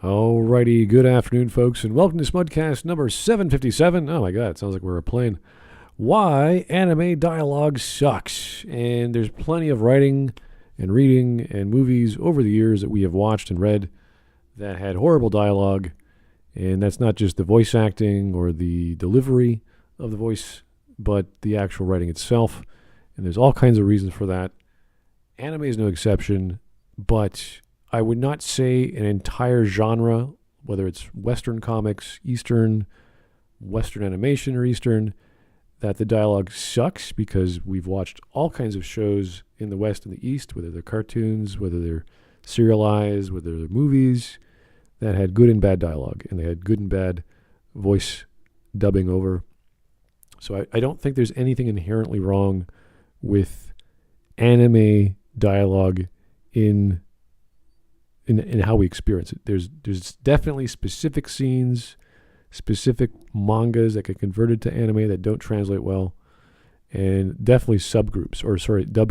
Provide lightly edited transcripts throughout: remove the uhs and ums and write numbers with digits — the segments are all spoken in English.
Alrighty, good afternoon, folks, and welcome to Smudcast number 757. Oh my god, it sounds like we're a plane. Why anime dialogue sucks. And there's plenty of writing and reading and movies over the years that we have watched and read that had horrible dialogue. And that's not just the voice acting or the delivery of the voice, but the actual writing itself. And there's all kinds of reasons for that. Anime is no exception, but I would not say an entire genre, whether it's Western comics, Eastern, Western animation or Eastern, that the dialogue sucks, because we've watched all kinds of shows in the West and the East, whether they're cartoons, whether they're serialized, whether they're movies, that had good and bad dialogue, and they had good and bad voice dubbing over. So I don't think there's anything inherently wrong with anime dialogue in how we experience it. There's definitely specific scenes, specific mangas that get converted to anime that don't translate well, and definitely dub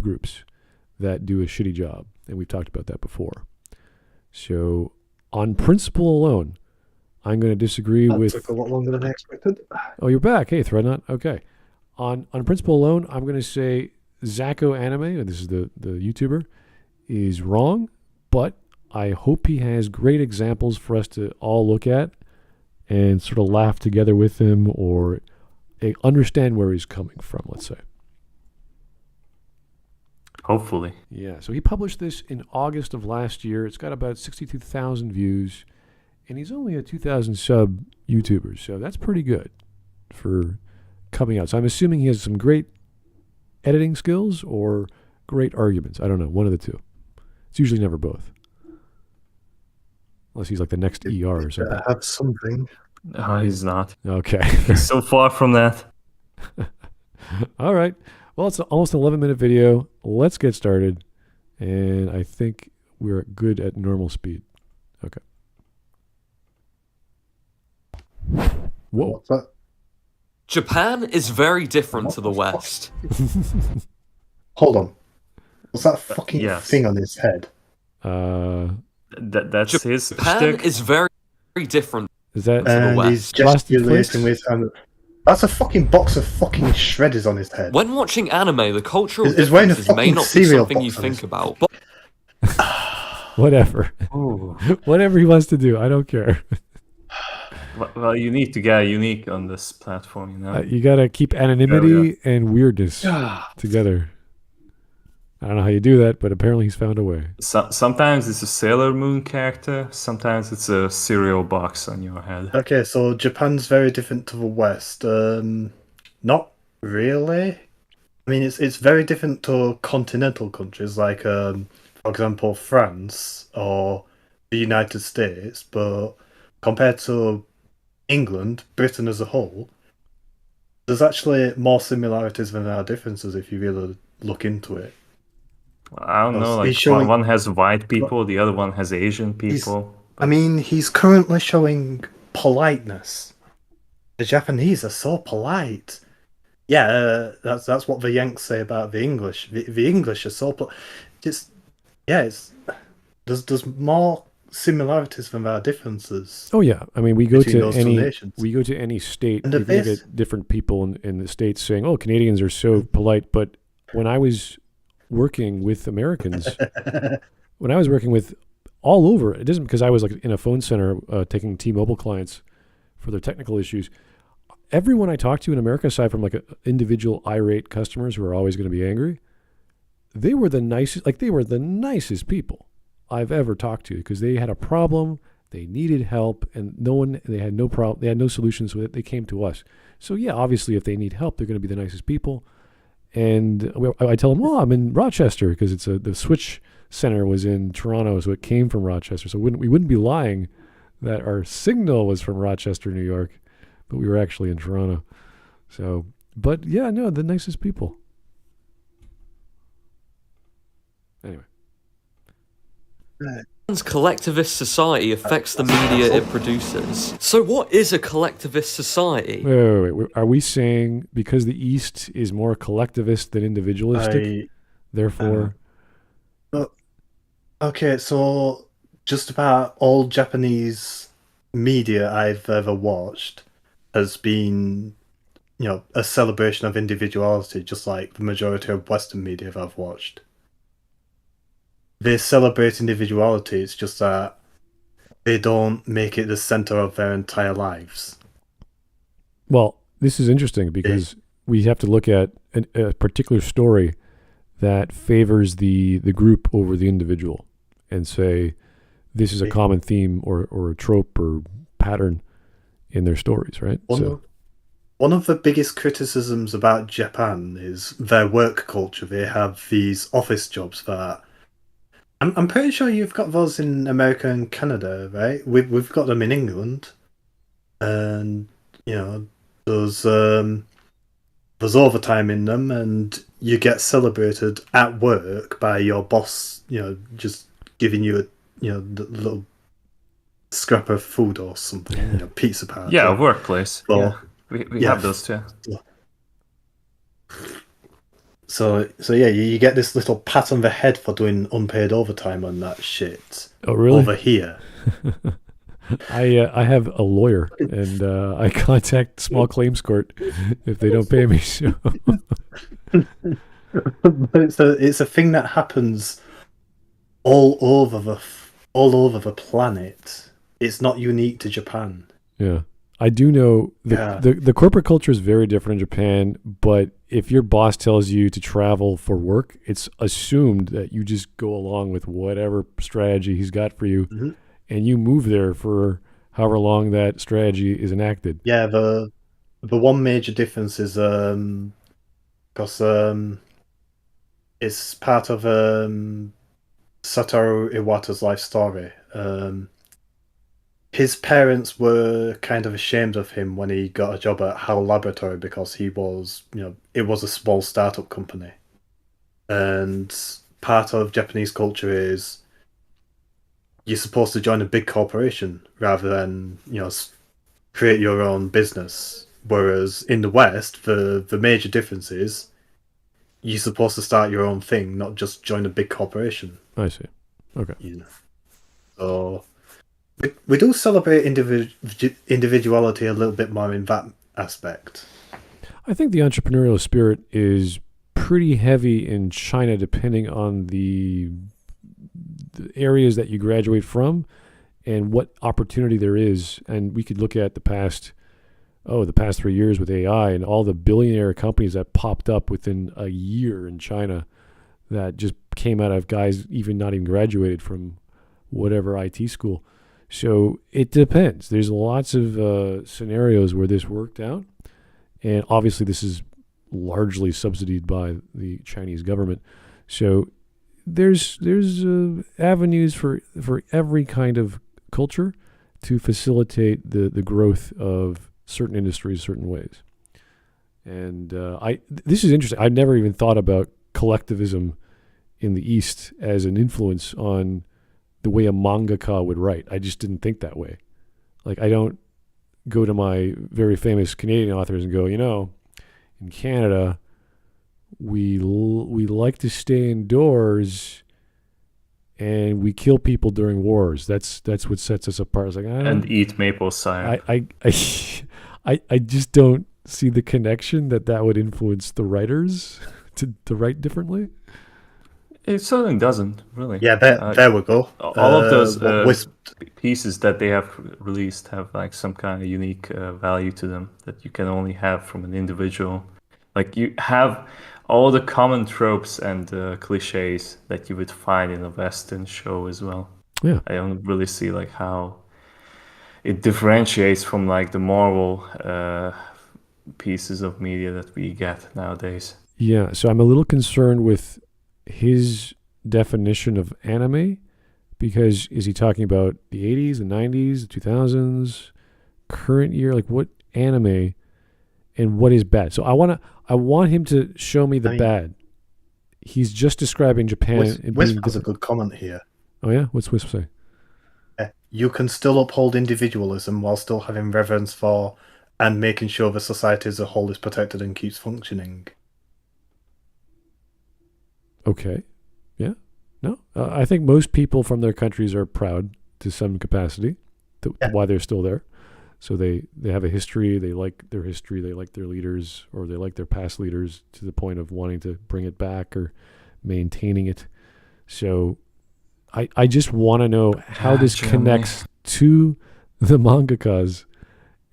groups that do a shitty job, and we've talked about that before. So on principle alone, I'm going to disagree with... That took a lot longer than I expected. Oh, you're back. Hey, Threadnut. Okay. On principle alone, I'm going to say Zacko Anime, this is the YouTuber, is wrong, but I hope he has great examples for us to all look at and sort of laugh together with him, or understand where he's coming from, let's say. Hopefully. Yeah, so he published this in August of last year. It's got about 62,000 views, and he's only a 2,000 sub YouTuber, so that's pretty good for coming out. So I'm assuming he has some great editing skills or great arguments. I don't know, one of the two. It's usually never both. Unless he's like the next ER or something. Have something. No, he's not. Okay. He's so far from that. All right. Well, it's almost an 11-minute video. Let's get started. And I think we're good at normal speed. Okay. Whoa. What's that? Japan is very different to the West. Hold on. What's that fucking Yes. thing on his head? That's his Japan shtick. is very different. Is that... And West. he's Plastic gesticulating plates? with... that's a fucking box of fucking shredders on his head. When watching anime, the cultural He's wearing a differences may fucking not be cereal something you box on think his- about, but Whatever. Ooh. Whatever he wants to do. I don't care. Well, you need to get unique on this platform, you know. You got to keep anonymity and weirdness together. I don't know how you do that, but apparently he's found a way. Sometimes it's a Sailor Moon character. Sometimes it's a cereal box on your head. Okay, so Japan's very different to the West. Not really. I mean, it's very different to continental countries like, for example, France or the United States. But compared to England, Britain as a whole, there's actually more similarities than there are differences if you really look into it. I don't know, He's like showing- one has white people, the other one has Asian people. I mean, he's currently showing politeness. The Japanese are so polite. Yeah, that's what the Yanks say about the English. The English are so there's more similarities than there are differences. Oh yeah, I mean we go Between to those two any nations. state, And we the can best- get different people in the states saying, "Oh, Canadians are so polite." But when I was working with Americans, when I was working with all over, it isn't because I was like in a phone center taking T-Mobile clients for their technical issues. Everyone I talked to in America, aside from like individual irate customers who are always going to be angry, they were the nicest. Like they were the nicest people I've ever talked to, because they had a problem, they needed help, and they had no problem, they had no solutions with it. They came to us. So yeah, obviously, if they need help, they're going to be the nicest people. And I tell them, "Well, I'm in Rochester," because the Switch Center was in Toronto, so it came from Rochester. So we wouldn't be lying that our signal was from Rochester, New York, but we were actually in Toronto. So, but yeah, no, the nicest people. Anyway. Japan's collectivist society affects the media it produces. So what is a collectivist society? Wait. Are we saying because the East is more collectivist than individualistic, therefore... Okay, so just about all Japanese media I've ever watched has been, a celebration of individuality, just like the majority of Western media I've watched. They celebrate individuality, it's just that they don't make it the center of their entire lives. Well, this is interesting because we have to look at a particular story that favors the group over the individual and say this is a common theme or a trope or pattern in their stories, right? One of the biggest criticisms about Japan is their work culture. They have these office jobs that I'm pretty sure you've got those in America and Canada, right? We've got them in England, and there's overtime in them, and you get celebrated at work by your boss. Just giving you a the little scrap of food or something, pizza party. Yeah, workplace. Well, yeah, we have those too. So yeah, you get this little pat on the head for doing unpaid overtime on that shit. Oh, really? Over here. I have a lawyer, and I contact small claims court if they don't pay me. So. But it's a thing that happens all over the planet. It's not unique to Japan. Yeah. I do know the corporate culture is very different in Japan, but if your boss tells you to travel for work, it's assumed that you just go along with whatever strategy he's got for you, and you move there for however long that strategy is enacted. Yeah, the one major difference is because it's part of Satoru Iwata's life story. His parents were kind of ashamed of him when he got a job at HAL Laboratory because he was, it was a small startup company. And part of Japanese culture is you're supposed to join a big corporation rather than, create your own business. Whereas in the West, the major difference is you're supposed to start your own thing, not just join a big corporation. I see. Okay. So we do celebrate individuality a little bit more in that aspect. I think the entrepreneurial spirit is pretty heavy in China, depending on the areas that you graduate from and what opportunity there is. And we could look at the past 3 years with AI and all the billionaire companies that popped up within a year in China that just came out of guys not even graduated from whatever IT school. So it depends. There's lots of scenarios where this worked out. And obviously this is largely subsidied by the Chinese government. So there's avenues for every kind of culture to facilitate the growth of certain industries, certain ways. And this is interesting. I've never even thought about collectivism in the East as an influence on the way a mangaka would write. I just didn't think that way. Like, I don't go to my very famous Canadian authors and go, in Canada, we like to stay indoors and we kill people during wars. That's what sets us apart. It's like, and eat maple syrup. I just don't see the connection that would influence the writers to write differently. It certainly doesn't, really. Yeah, there we go. All of those pieces that they have released have like some kind of unique value to them that you can only have from an individual. Like, you have all the common tropes and cliches that you would find in a Western show as well. Yeah, I don't really see like how it differentiates from like the Marvel pieces of media that we get nowadays. Yeah, so I'm a little concerned with his definition of anime, because is he talking about the 80s, the 90s, the 2000s, current year? Like, what anime and what is bad? So I want him to show me the bad. He's just describing Japan. Wisp has a good comment here. Oh yeah? What's Wisp say? You can still uphold individualism while still having reverence for and making sure the society as a whole is protected and keeps functioning. Okay. Yeah. No, I think most people from their countries are proud to some capacity why they're still there. So they have a history, they like their history, they like their leaders, or they like their past leaders to the point of wanting to bring it back or maintaining it. So I just want to know how this connects to the mangakas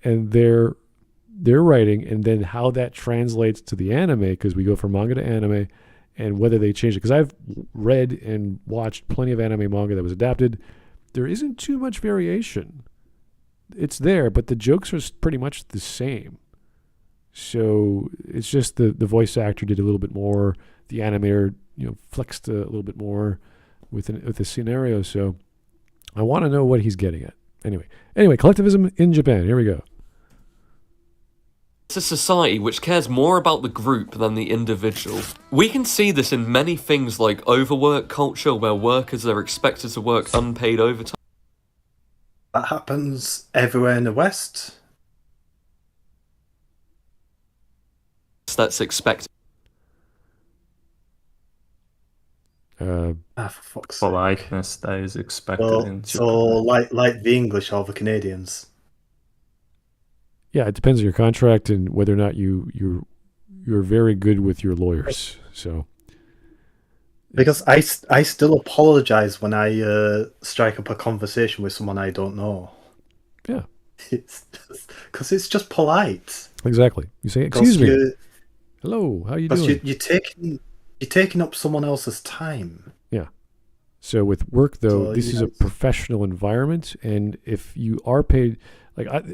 and their writing, and then how that translates to the anime, because we go from manga to anime, and whether they change it. Because I've read and watched plenty of anime manga that was adapted. There isn't too much variation. It's there, but the jokes are pretty much the same. So it's just the voice actor did a little bit more. The animator, flexed a little bit more with the scenario. So I want to know what he's getting at. Anyway, collectivism in Japan. Here we go. It's a society which cares more about the group than the individual. We can see this in many things like overwork culture, where workers are expected to work unpaid overtime. That happens everywhere in the West. That's expected. For fuck's sake. Politeness that is expected in Japan. So like the English or the Canadians. Yeah, it depends on your contract and whether or not you're very good with your lawyers. So, because I still apologize when I strike up a conversation with someone I don't know. Yeah, it's it's just polite. Exactly. You say, "Excuse me, hello, how you doing?" You're taking up someone else's time. Yeah. So with work, though, this is a professional environment, and if you are paid.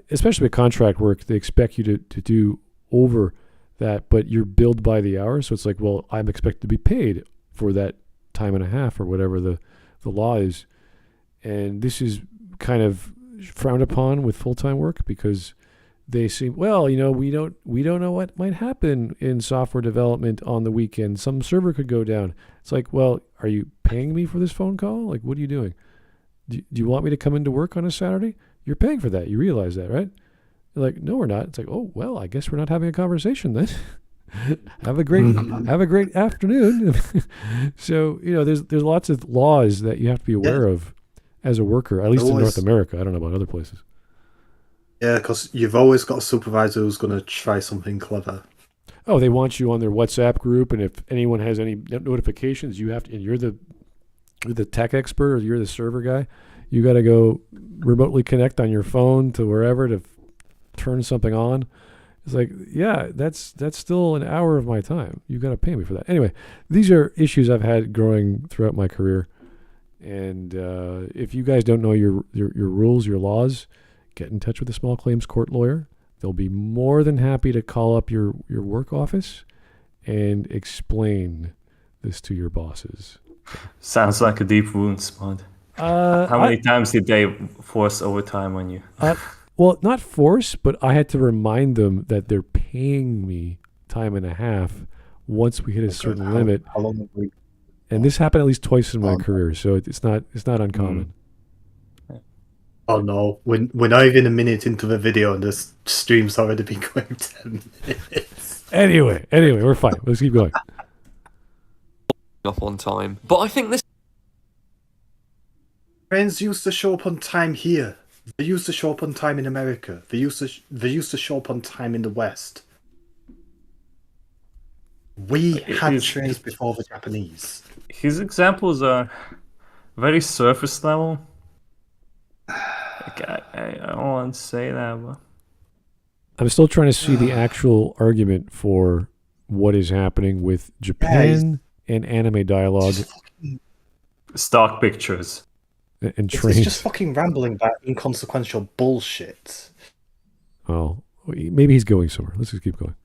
Especially with contract work, they expect you to do over that, but you're billed by the hour. So it's like, well, I'm expected to be paid for that time and a half or whatever the law is. And this is kind of frowned upon with full-time work because they seem, well, we don't know what might happen in software development on the weekend. Some server could go down. It's like, well, are you paying me for this phone call? Like, what are you doing? Do you want me to come into work on a Saturday? You're paying for that. You realize that, right? You're like, no, we're not. It's like, oh, well, I guess we're not having a conversation then. Have a great afternoon. So, there's lots of laws that you have to be aware of as a worker, at least in North America. I don't know about other places. Yeah, because you've always got a supervisor who's going to try something clever. Oh, they want you on their WhatsApp group, and if anyone has any notifications, you have to, and you're the tech expert or you're the server guy, you got to go remotely connect on your phone to wherever to turn something on. It's like, yeah, that's still an hour of my time. You got to pay me for that. Anyway, these are issues I've had growing throughout my career. And if you guys don't know your rules, your laws, get in touch with a small claims court lawyer. They'll be more than happy to call up your work office and explain this to your bosses. Sounds like a deep wound, Smud. How many times did they force overtime on you? Well, not force, but I had to remind them that they're paying me time and a half once we hit a certain limit. How long have we... And this happened at least twice in my career, so it's not uncommon. Oh no, we're not even a minute into the video and this stream's already been going 10 minutes. Anyway, we're fine. Let's keep going. Up on time. But I think this Trains used to show up on time here. They used to show up on time in America. They used to show up on time in the West. We had trains before the Japanese. His examples are very surface level. I don't want to say that, but I'm still trying to see the actual argument for what is happening with Japan and anime dialogue. Stock pictures. And trains. It's just fucking rambling about inconsequential bullshit. Oh, maybe he's going somewhere. Let's just keep going.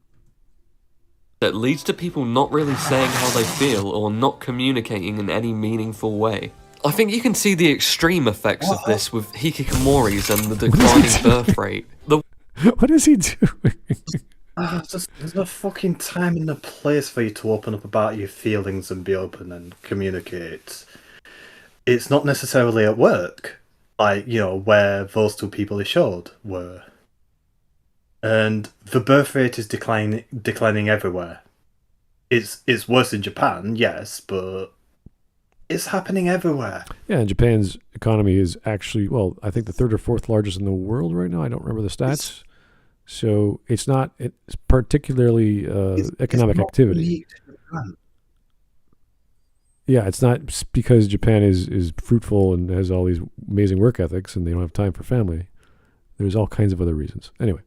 That leads to people not really saying how they feel or not communicating in any meaningful way. I think you can see the extreme effects of this with hikikomoris and the declining birth rate. What is he doing? There's no fucking time and a place for you to open up about your feelings and be open and communicate. It's not necessarily at work, like, where those two people he showed were. And the birth rate is declining everywhere. It's worse in Japan, yes, but It's happening everywhere. Yeah, and Japan's economy is actually, well, I think the third or fourth largest in the world right now. I don't remember the stats. So it's particularly economic activity. Unique to Japan. Yeah, it's not because Japan is fruitful and has all these amazing work ethics and they don't have time for family. There's all kinds of other reasons. Anyway.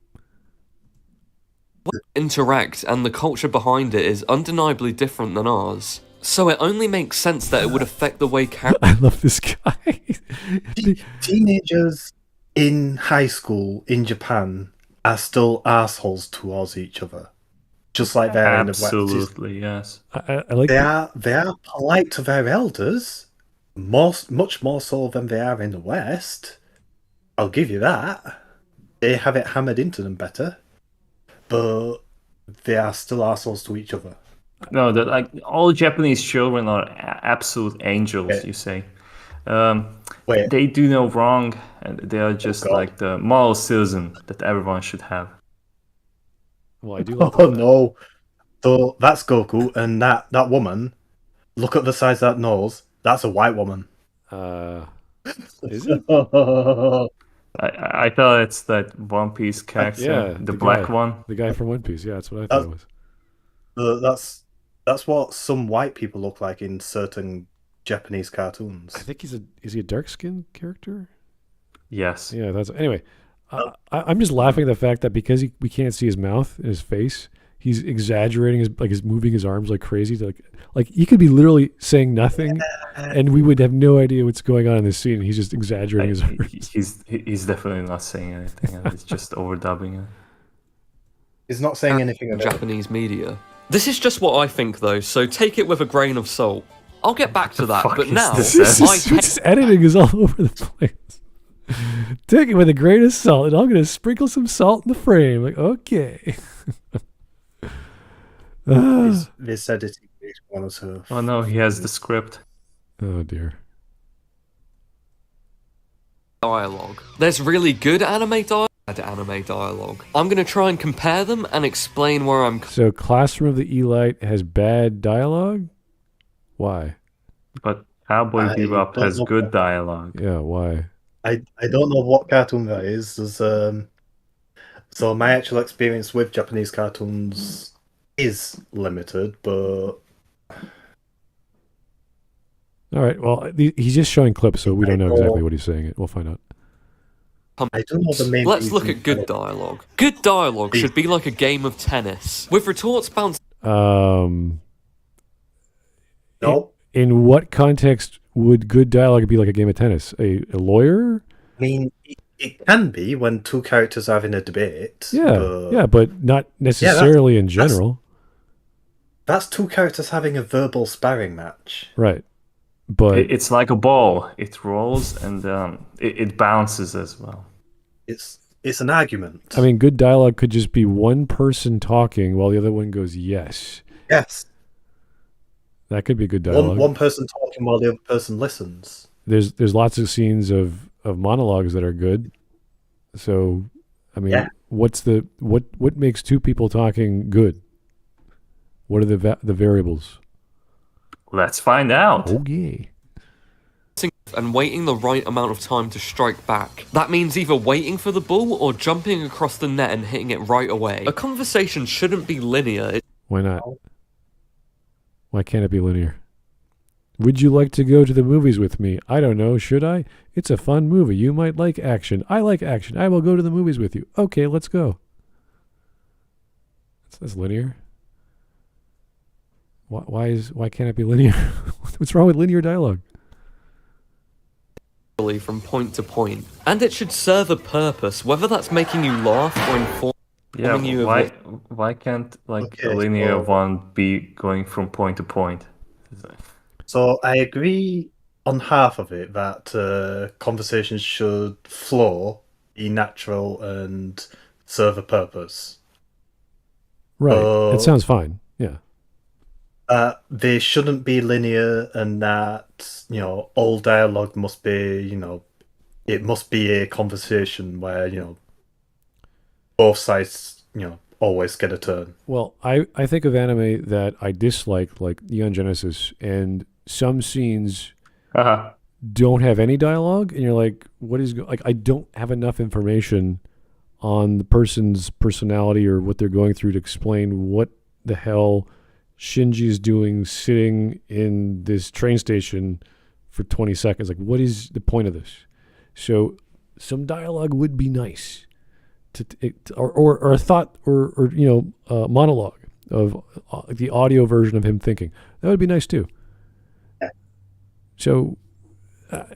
Interact, and the culture behind it is undeniably different than ours. So it only makes sense that it would affect the way I love this guy. Teenagers in high school in Japan are still assholes towards each other. Just like they are in the West. Absolutely, yes. I like they are polite to their elders, much more so than they are in the West. I'll give you that. They have it hammered into them better, but they are still assholes to each other. No, that like all Japanese children are absolute angels. You say, they do no wrong, and they are just like the moral citizen that everyone should have. Well, I do. Like no! So that's Goku, and that woman. Look at the size of that nose. That's a white woman. Is it? I thought it's that One Piece character, the black one. The guy from One Piece. Yeah, that's what I thought it was. That's what some white people look like in certain Japanese cartoons. I think is he a dark skinned character? Yes. Yeah, that's anyway. I'm just laughing at the fact that because we can't see his mouth and his face, he's exaggerating he's moving his arms like crazy. Like he could be literally saying nothing, and we would have no idea what's going on in this scene. He's just exaggerating his arms. He's definitely not saying anything. He's just overdubbing it. He's not saying anything about Japanese media. This is just what I think, though, so take it with a grain of salt. I'll get back to that, but now... This editing is all over the place. Take it with a grain of salt, and I'm going to sprinkle some salt in the frame. Like, okay. This editing is one of her... Oh, no, he has the script. Oh, dear. Dialogue. There's really good anime dialogue. I'm going to try and compare them and explain where I'm... So Classroom of the Elite has bad dialogue? Why? But Cowboy Bebop has good dialogue. Yeah, why? I don't know what cartoon that is. So my actual experience with Japanese cartoons is limited, but... All right, well, he's just showing clips, so we don't know exactly what he's saying. We'll find out. I don't know the main Let's look at good dialogue. Good dialogue should be like a game of tennis, with retorts bouncing... No. In what context would good dialogue be like a game of tennis? A lawyer? I mean, it can be when two characters are having a debate. Yeah, but not necessarily in general. That's two characters having a verbal sparring match. Right. But it's like a ball. It rolls and it bounces as well. It's an argument. I mean, good dialogue could just be one person talking while the other one goes, yes. Yes. That could be good dialogue. One person talking while the other person listens. There's lots of scenes of monologues that are good. So, I mean, what makes two people talking good? What are the variables? Let's find out. Okay. And waiting the right amount of time to strike back. That means either waiting for the ball or jumping across the net and hitting it right away. A conversation shouldn't be linear. Why not? Why can't it be linear? Would you like to go to the movies with me? I don't know, should I? It's a fun movie. You might like action. I like action. I will go to the movies with you. Okay, let's go. That's linear. Why can't it be linear? What's wrong with linear dialogue? From point to point. And it should serve a purpose, whether that's making you laugh or informing you. Why can't a linear one be going from point to point? So I agree on half of it that conversations should flow, be natural, and serve a purpose. Right. It sounds fine. Yeah. They shouldn't be linear, and that all dialogue must be it must be a conversation where both sides always get a turn. Well, I think of anime that I dislike, like Neon Genesis, and some scenes Uh-huh. don't have any dialogue, and you're like, what is like? I don't have enough information on the person's personality or what they're going through to explain what the hell Shinji is doing sitting in this train station for 20 seconds. Like, what is the point of this? So some dialogue would be nice. Or a thought or monologue of the audio version of him thinking. That would be nice too. So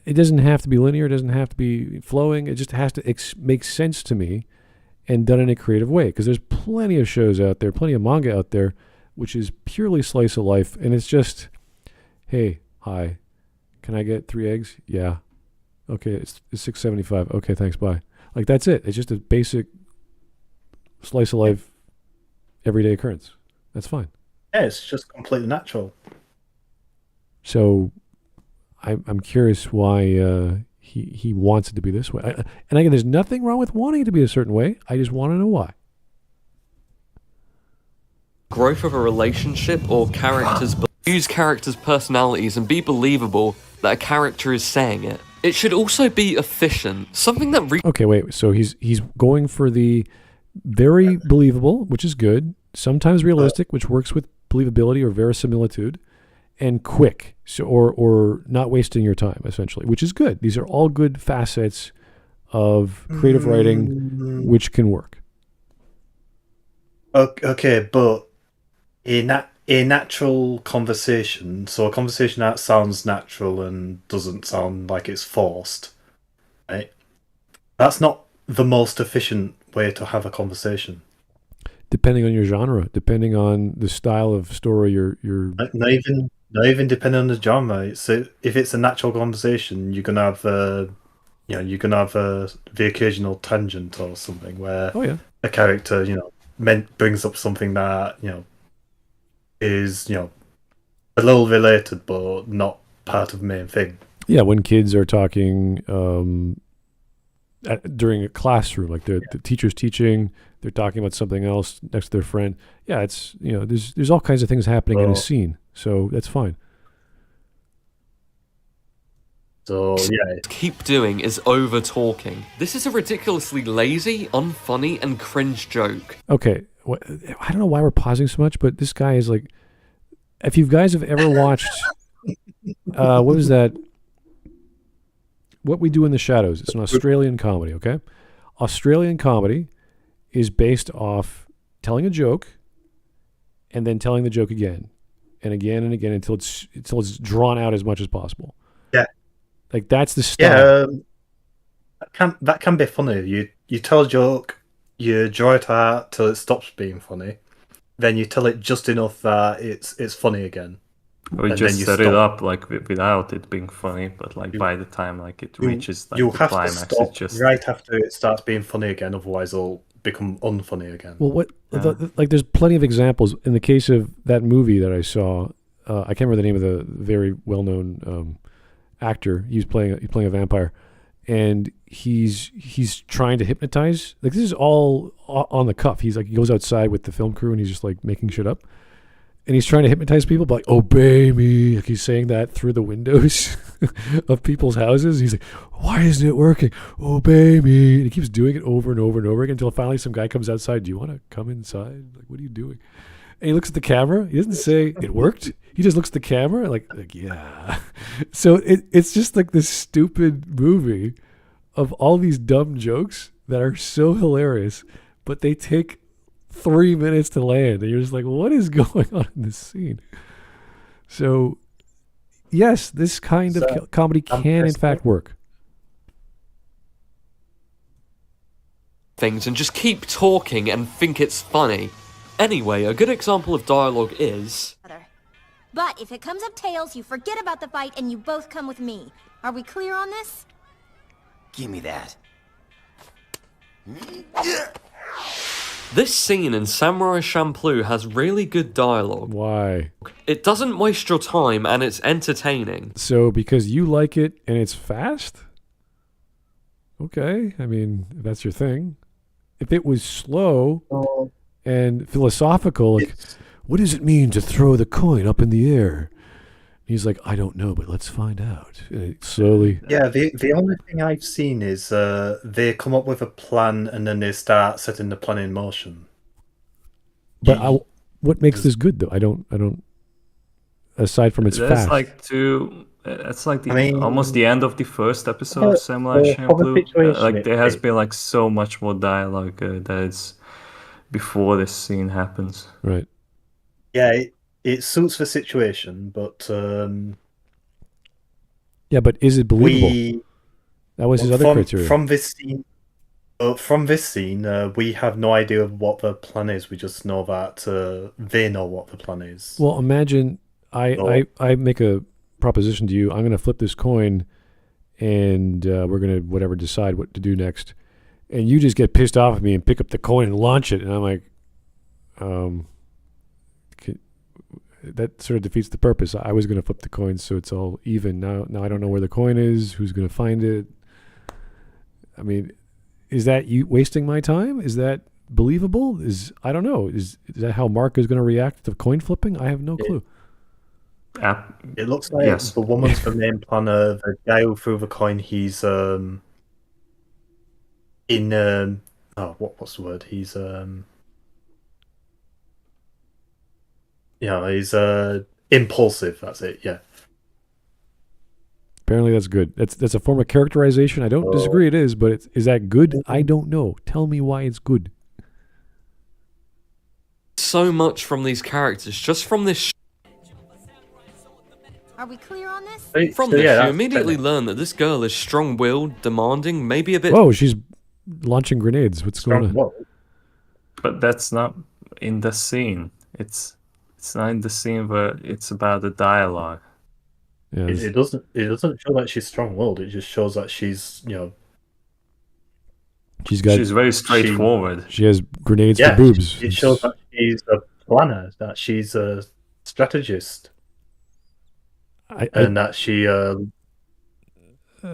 it doesn't have to be linear. It doesn't have to be flowing. It just has to make sense to me and done in a creative way. Because there's plenty of shows out there, plenty of manga out there, which is purely slice of life. And it's just, hey, hi, can I get 3 eggs? Yeah. Okay, it's $6.75. Okay, thanks, bye. Like, that's it. It's just a basic slice of life, everyday occurrence. That's fine. Yeah, it's just completely natural. So I'm curious why he wants it to be this way. And again, there's nothing wrong with wanting it to be a certain way. I just want to know why. Growth of a relationship or characters use characters' personalities and be believable that a character is saying it. It should also be efficient. Something that okay, wait. So he's going for the very believable, which is good. Sometimes realistic, which works with believability or verisimilitude, and quick. So or not wasting your time, essentially, which is good. These are all good facets of creative writing, which can work. Okay, but a natural conversation, so a conversation that sounds natural and doesn't sound like it's forced, right? That's not the most efficient way to have a conversation. Depending on your genre, depending on the style of story you're not even depending on the genre. So if it's a natural conversation, you're gonna have the occasional tangent or something where a character brings up something that is a little related but not part of the main thing. Yeah, when kids are talking during a classroom, like the teacher's teaching, they're talking about something else next to their friend. Yeah, it's there's all kinds of things happening in a scene, so that's fine. So yeah, keep doing is over talking. This is a ridiculously lazy, unfunny, and cringe joke. Okay, I don't know why we're pausing so much, but this guy is like, if you guys have ever watched, what was that? What We Do in the Shadows. It's an Australian comedy, okay? Australian comedy is based off telling a joke and then telling the joke again and again and again until it's drawn out as much as possible. Yeah. Like, that's the style. Yeah, that can be funny. You tell a joke, you draw it out till it stops being funny, then you tell it just enough that it's funny again. We just set it up like without it being funny, but like by the time like it reaches like the climax, to stop it's just right after it starts being funny again. Otherwise, it'll become unfunny again. Well, like there's plenty of examples. In the case of that movie that I saw, I can't remember the name of the very well-known actor. He's playing a vampire, and he's trying to hypnotize. Like, this is all on the cuff. He goes outside with the film crew and he's just like making shit up. And he's trying to hypnotize people, but like, obey me. Like, he's saying that through the windows of people's houses. He's like, why isn't it working? Obey me. And he keeps doing it over and over and over again until finally some guy comes outside. Do you want to come inside? Like, what are you doing? And he looks at the camera. He doesn't say it worked. He just looks at the camera like yeah. So it's just like this stupid movie of all these dumb jokes that are so hilarious, but they take 3 minutes to land, and you're just like, what is going on in this scene? So yes, this kind of comedy can in fact work. Things and just keep talking and think it's funny. Anyway, a good example of dialogue is... But if it comes up tails, you forget about the fight and you both come with me. Are we clear on this? Give me that. This scene in Samurai Champloo has really good dialogue. Why? It doesn't waste your time and it's entertaining. So because you like it and it's fast? Okay, I mean, if that's your thing. If it was slow and philosophical, like, what does it mean to throw the coin up in the air? He's like, I don't know, but let's find out. And it slowly. Yeah, the only thing I've seen is they come up with a plan and then they start setting the plan in motion. But what makes this good though? I don't. Aside from its fast. It's like almost the end of the first episode of Samurai Champloo. There has been like so much more dialogue that it's before this scene happens. Right. Yeah, it suits the situation, but yeah, but is it believable? That was his other criteria. From this scene, we have no idea of what the plan is. We just know that they know what the plan is. Well, imagine I make a proposition to you. I'm going to flip this coin, and we're going to decide what to do next. And you just get pissed off at me and pick up the coin and launch it, and I'm like, that sort of defeats the purpose. I was going to flip the coin, so it's all even. Now I don't know where the coin is. Who's going to find it? I mean, is that you wasting my time? Is that believable? I don't know. Is that how Mark is going to react to coin flipping? I have no clue. It looks like the woman's the main planner. The guy who threw the coin, he's what's the word? He's he's impulsive. That's it. Yeah. Apparently, that's good. That's a form of characterization. I don't disagree. It is, but is that good? I don't know. Tell me why it's good. So much from these characters, just from this. Are we clear on this? From this, you immediately learn that this girl is strong-willed, demanding, maybe a bit. Whoa, she's launching grenades. What's going on? Whoa. But that's not in the scene. It's not in the scene where it's about the dialogue. Yeah, it doesn't show that she's strong-willed. It just shows that she's she's very straightforward. She has grenades for boobs. It shows that she's a planner, that she's a strategist. And that she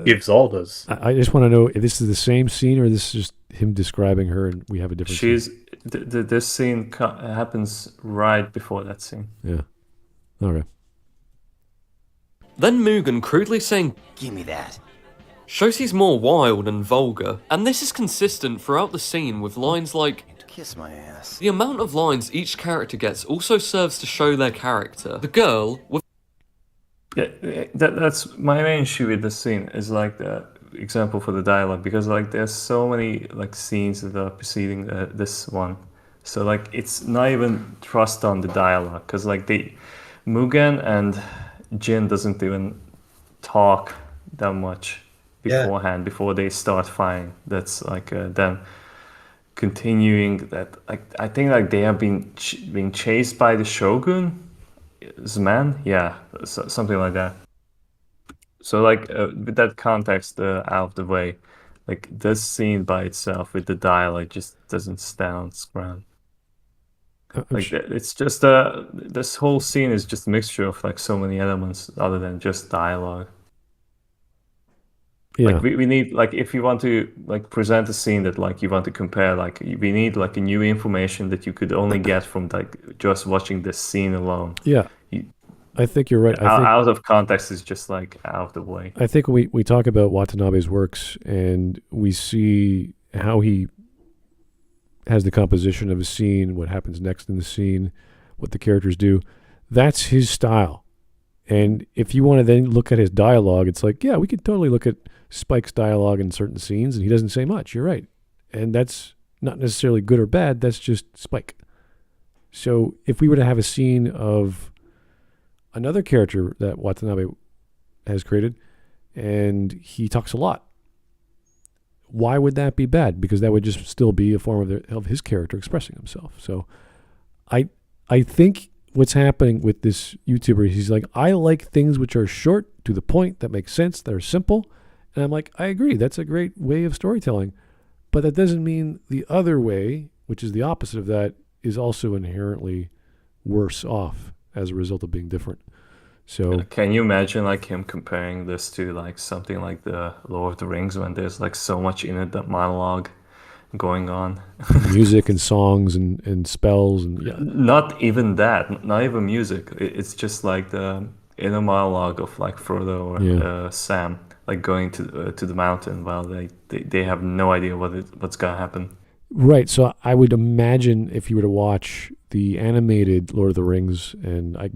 gives orders. I just want to know if this is the same scene or this is just him describing her and we have a different scene. This scene happens right before that scene. Yeah. Okay. Then Mugen crudely saying, "Give me that." Shows he's more wild and vulgar, and this is consistent throughout the scene with lines like, "Kiss my ass." The amount of lines each character gets also serves to show their character. The girl with that's my main issue with the scene is like the example for the dialogue, because like there's so many like scenes that are preceding this one, so like it's not even trust on the dialogue, because like Mugen and Jin doesn't even talk that much beforehand before they start fighting. That's like them continuing that. Like I think like they have been being chased by the Shogun. Man, something like that. So like with that context out of the way, like this scene by itself with the dialogue just doesn't stand ground. Like it's just this whole scene is just a mixture of like so many elements other than just dialogue. Yeah. Like we need, like, if you want to like present a scene that like you want to compare, like we need like a new information that you could only get from like just watching this scene alone. Yeah. I think you're right. Out of context is just like out of the way. I think we talk about Watanabe's works and we see how he has the composition of a scene, what happens next in the scene, what the characters do. That's his style. And if you want to then look at his dialogue, it's like, yeah, we could totally look at Spike's dialogue in certain scenes, and he doesn't say much. You're right. And that's not necessarily good or bad. That's just Spike. So if we were to have a scene of another character that Watanabe has created, and he talks a lot, why would that be bad? Because that would just still be a form of his character expressing himself. So I think what's happening with this YouTuber, he's like, I like things which are short, to the point, that make sense, that are simple. And I'm like, I agree. That's a great way of storytelling. But that doesn't mean the other way, which is the opposite of that, is also inherently worse off as a result of being different. So can you imagine like him comparing this to like something like the Lord of the Rings, when there's like so much in it, that monologue going on? Music and songs and spells and not even that, not even music. It's just like inner monologue of like Frodo or Sam, like going to the mountain while they have no idea what's gonna happen. Right. So I would imagine if you were to watch the animated Lord of the Rings, and I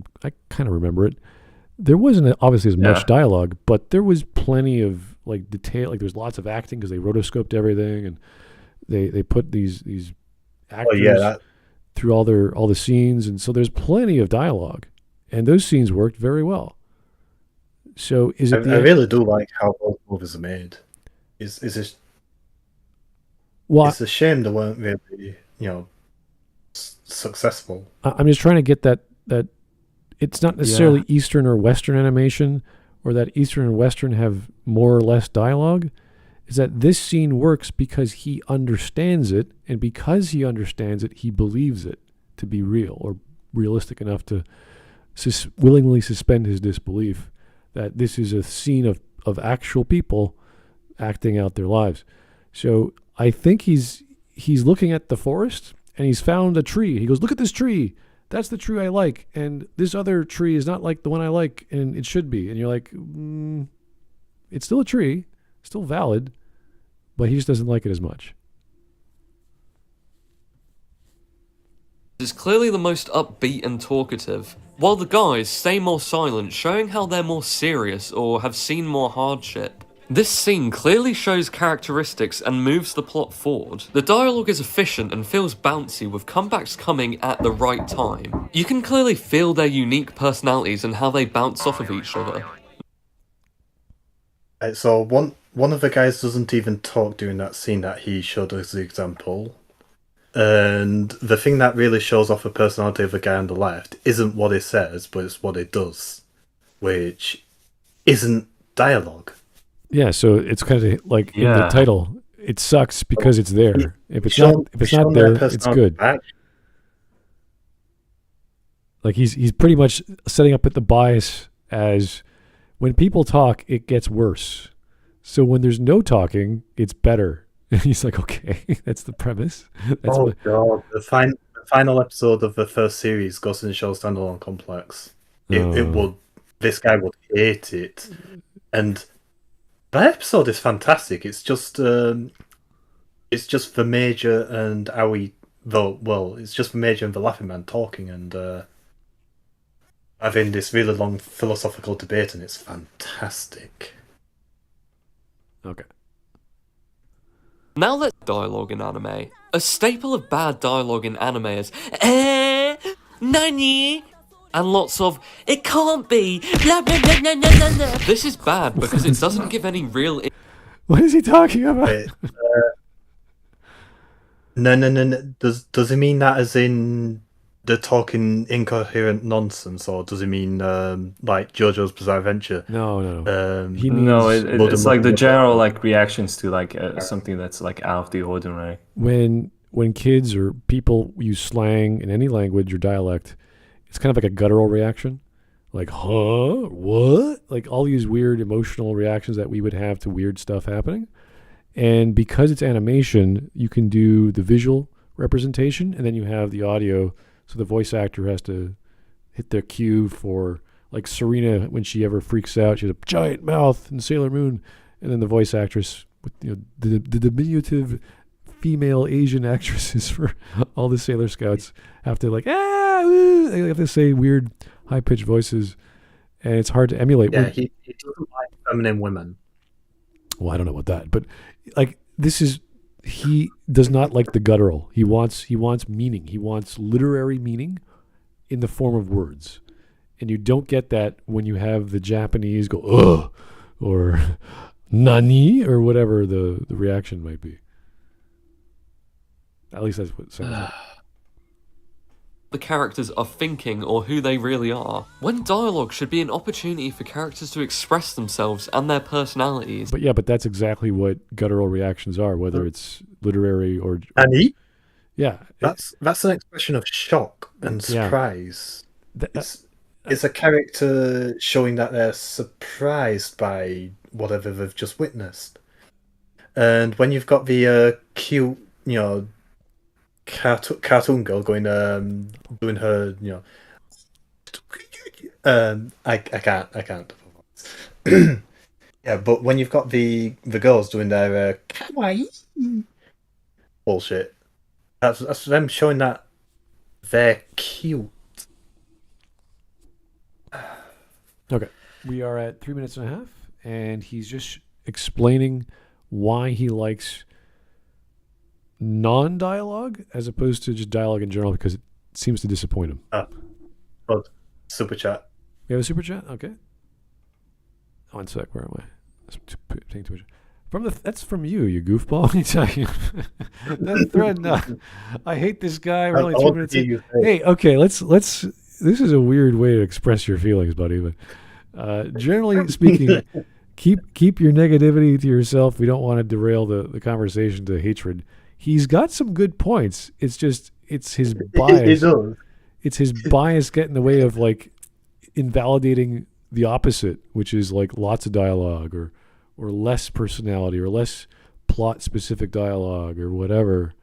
kind of remember it, there wasn't obviously as much dialogue, but there was plenty of like detail. Like there's lots of acting because they rotoscoped everything, and they put these actors through all the scenes, and so there's plenty of dialogue, and those scenes worked very well. So is it? I really do like how both movies are made. It's a shame they weren't really, successful. I'm just trying to get that it's not necessarily Eastern or Western animation, or that Eastern and Western have more or less dialogue. Is that this scene works because he understands it, and because he understands it, he believes it to be real or realistic enough to willingly suspend his disbelief that this is a scene of actual people acting out their lives. So I think he's looking at the forest and he's found a tree. He goes, "Look at this tree. That's the tree I like. And this other tree is not like the one I like, and it should be." And you're like, it's still a tree, still valid, but he just doesn't like it as much. Is clearly the most upbeat and talkative, while the guys stay more silent, showing how they're more serious or have seen more hardship. This scene clearly shows characteristics and moves the plot forward. The dialogue is efficient and feels bouncy, with comebacks coming at the right time. You can clearly feel their unique personalities and how they bounce off of each other. So one of the guys doesn't even talk during that scene that he showed as the example. And the thing that really shows off the personality of the guy on the left isn't what he says, but it's what he does, which isn't dialogue. Yeah, so it's kind of like in the title, it sucks because it's there. If it's not there, it's good. Like he's pretty much setting up at the bias as when people talk, it gets worse. So when there's no talking, it's better. And he's like, okay, that's the premise. God, the final episode of the first series, Ghost in the Shell Standalone Complex. This guy would hate it, and that episode is fantastic. It's just the Major and it's just the Major and the Laughing Man talking and having this really long philosophical debate, and it's fantastic. Okay. Now let's dialogue in anime. A staple of bad dialogue in anime is nani, and lots of "it can't be." Blah, blah, blah, blah, blah, blah. This is bad because it doesn't give any real. What is he talking about? Wait, no. Does he mean that as in they're talking incoherent nonsense, or does he mean like JoJo's Bizarre Adventure? No. It's like the general like reactions to like something that's like out of the ordinary. When kids or people use slang in any language or dialect, it's kind of like a guttural reaction, like "huh, what?" Like all these weird emotional reactions that we would have to weird stuff happening. And because it's animation, you can do the visual representation, and then you have the audio. So the voice actor has to hit their cue for, like Serena, when she ever freaks out, she has a giant mouth in Sailor Moon. And then the voice actress, with the diminutive female Asian actresses for all the Sailor Scouts have to like, they have to say weird high-pitched voices. And it's hard to emulate. Yeah, he doesn't like feminine women. Well, I don't know about that. But like he does not like the guttural. He wants meaning. He wants literary meaning in the form of words. And you don't get that when you have the Japanese go, ugh, or nani, or whatever the reaction might be. At least that's what it sounds like. The characters are thinking or who they really are, when dialogue should be an opportunity for characters to express themselves and their personalities. But that's exactly what guttural reactions are, whether it's literary or Nani? Yeah. That's an expression of shock and surprise. It's a character showing that they're surprised by whatever they've just witnessed. And when you've got the cute, cartoon girl going, doing her, I can't. Yeah, but when you've got the girls doing their kawaii bullshit, that's them showing that they're cute. Okay, we are at 3 minutes and a half, and he's just explaining why he likes non-dialogue as opposed to just dialogue in general, because it seems to disappoint him. Oh, super chat. We have a super chat? Okay. One sec, where am I? Taking too much. That's from you goofball. Let me tell you. That thread, no. I hate this guy. We're only 2 minutes in. Hey, okay, let's. This is a weird way to express your feelings, buddy. But generally speaking, keep your negativity to yourself. We don't want to derail the conversation to hatred. He's got some good points. It's just it's his bias. It's his bias getting in the way of like invalidating the opposite, which is like lots of dialogue or less personality or less plot specific dialogue or whatever.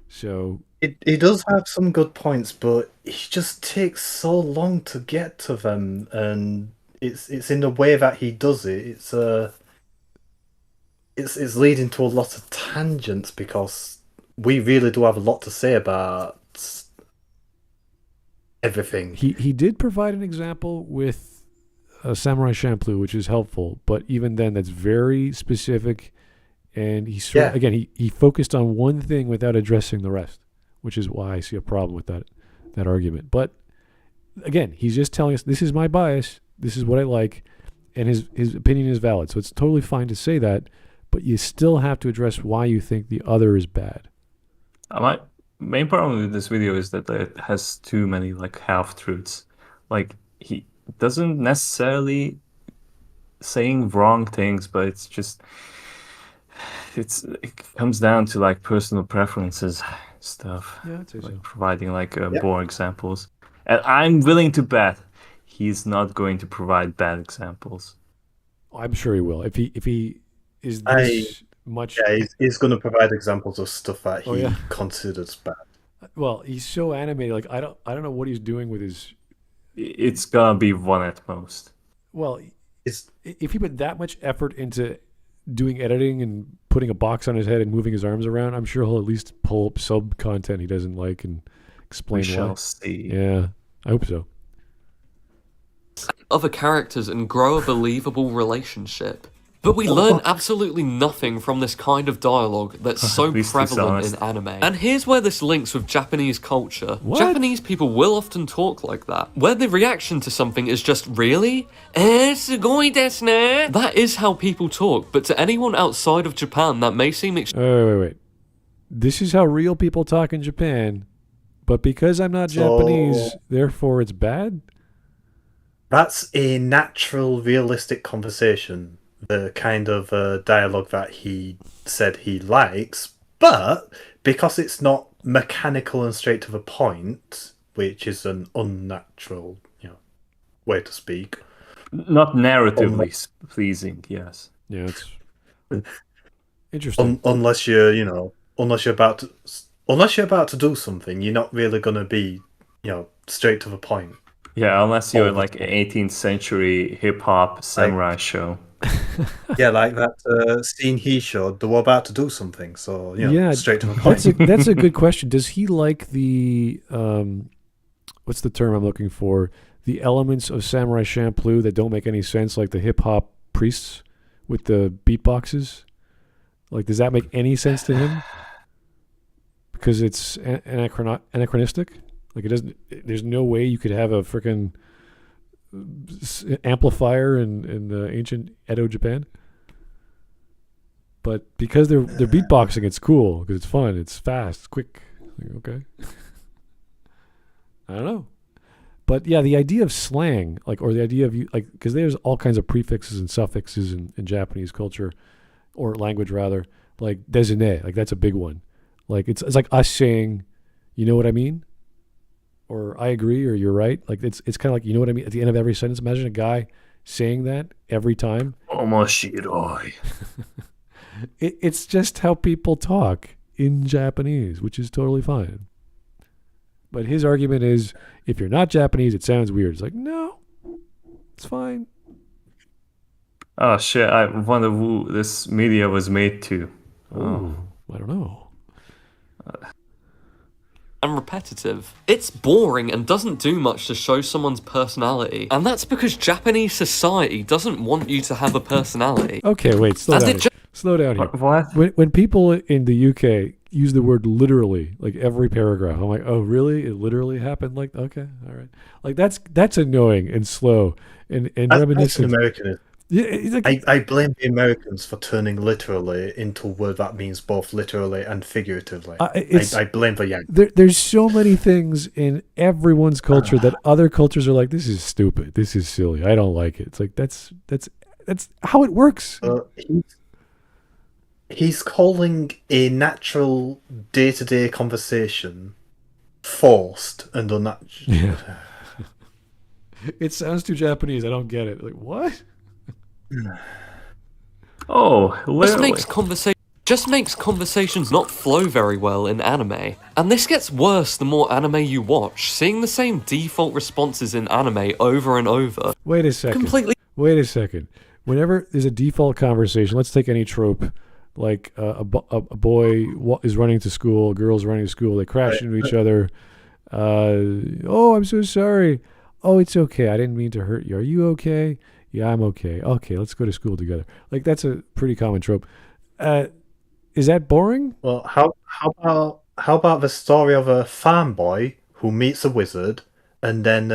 So it does have some good points, but it just takes so long to get to them, and it's in the way that he does it. It's leading to a lot of tangents because we really do have a lot to say about everything. He did provide an example with Samurai Champloo, which is helpful, but even then, that's very specific, and again he focused on one thing without addressing the rest, which is why I see a problem with that argument. But again, he's just telling us this is my bias, this is what I like, and his opinion is valid. So it's totally fine to say that, but you still have to address why you think the other is bad. My main problem with this video is that it has too many like half-truths. Like he doesn't necessarily saying wrong things, but it's just it comes down to like personal preferences stuff. Yeah, I'd say like so. Providing like more examples, and I'm willing to bet he's not going to provide bad examples. I'm sure he will. If he is this much. Yeah, he's going to provide examples of stuff that he considers bad. Well, he's so animated. Like I don't know what he's doing with his. It's gonna be one at most. Well, if he put that much effort into doing editing and putting a box on his head and moving his arms around, I'm sure he'll at least pull up sub content he doesn't like and explain We why. shall see. Yeah, I hope so. Other characters and grow a believable relationship. But we learn absolutely nothing from this kind of dialogue that's so prevalent in anime. And here's where this links with Japanese culture. What? Japanese people will often talk like that, where the reaction to something is just, really? Sugoi desu ne? That is how people talk, but to anyone outside of Japan, that may seem Wait. This is how real people talk in Japan, but because I'm not Japanese, therefore it's bad? That's a natural, realistic conversation. The kind of dialogue that he said he likes, but because it's not mechanical and straight to the point, which is an unnatural, way to speak. Not narratively pleasing, yes. Yeah, it's interesting. Unless you're about to do something, you're not really going to be, straight to the point. Yeah, unless you're like an 18th century hip hop samurai show. Yeah, like that scene he showed. They were about to do something, so straight to the point. That's a good question. Does he like the what's the term I'm looking for? The elements of Samurai Champloo that don't make any sense, like the hip hop priests with the beatboxes. Like, does that make any sense to him? Because it's anachronistic. Like, it doesn't. There's no way you could have a freaking amplifier in ancient Edo Japan. But because they're beatboxing, it's cool because it's fun, it's fast, it's quick. Like, okay. I don't know. But yeah, the idea of slang, or the idea of because there's all kinds of prefixes and suffixes in Japanese culture, or language rather, like déjeuner, like that's a big one. Like it's like us saying, you know what I mean? Or I agree, or you're right. Like it's kind of like, you know what I mean? At the end of every sentence, imagine a guy saying that every time. Omoshiroi. It's just how people talk in Japanese, which is totally fine. But his argument is, if you're not Japanese, it sounds weird. It's like, no, It's fine. Oh shit! I wonder who this media was made to. Oh, I don't know. And repetitive. It's boring and doesn't do much to show someone's personality. And that's because Japanese society doesn't want you to have a personality. Okay, wait, slow down here. What? When people in the UK use the word literally, like every paragraph, I'm like, oh, really? It literally happened? Like, okay, all right. Like, that's annoying and slow and reminiscent. That's an Americanism. Yeah, it's like, I blame the Americans for turning literally into a word that means both literally and figuratively. I blame the Yankees. There's so many things in everyone's culture that other cultures are like, this is stupid. This is silly. I don't like it. It's like, that's how it works. He's calling a natural day-to-day conversation forced and unnatural. Yeah. It sounds too Japanese. I don't get it. Like, what? Oh, literally. Just makes conversations not flow very well in anime. And this gets worse the more anime you watch, seeing the same default responses in anime over and over. Wait a second. Whenever there's a default conversation, let's take any trope, like a boy is running to school, a girl's running to school, they crash into each other. Oh, I'm so sorry. Oh, it's okay. I didn't mean to hurt you. Are you okay? Yeah, I'm okay. Okay, let's go to school together. Like, that's a pretty common trope. Is that boring? Well, how about the story of a farm boy who meets a wizard, and then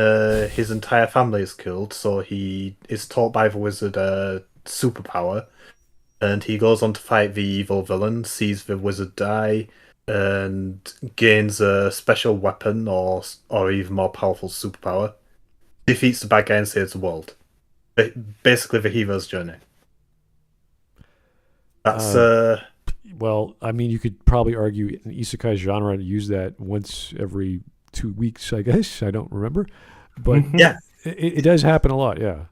his entire family is killed, so he is taught by the wizard a superpower, and he goes on to fight the evil villain, sees the wizard die, and gains a special weapon or even more powerful superpower, defeats the bad guy and saves the world. Basically, the hero's journey. That's well, I mean, you could probably argue an isekai genre and use that once every 2 weeks, I guess. I don't remember, but yeah, it does happen a lot. Yeah,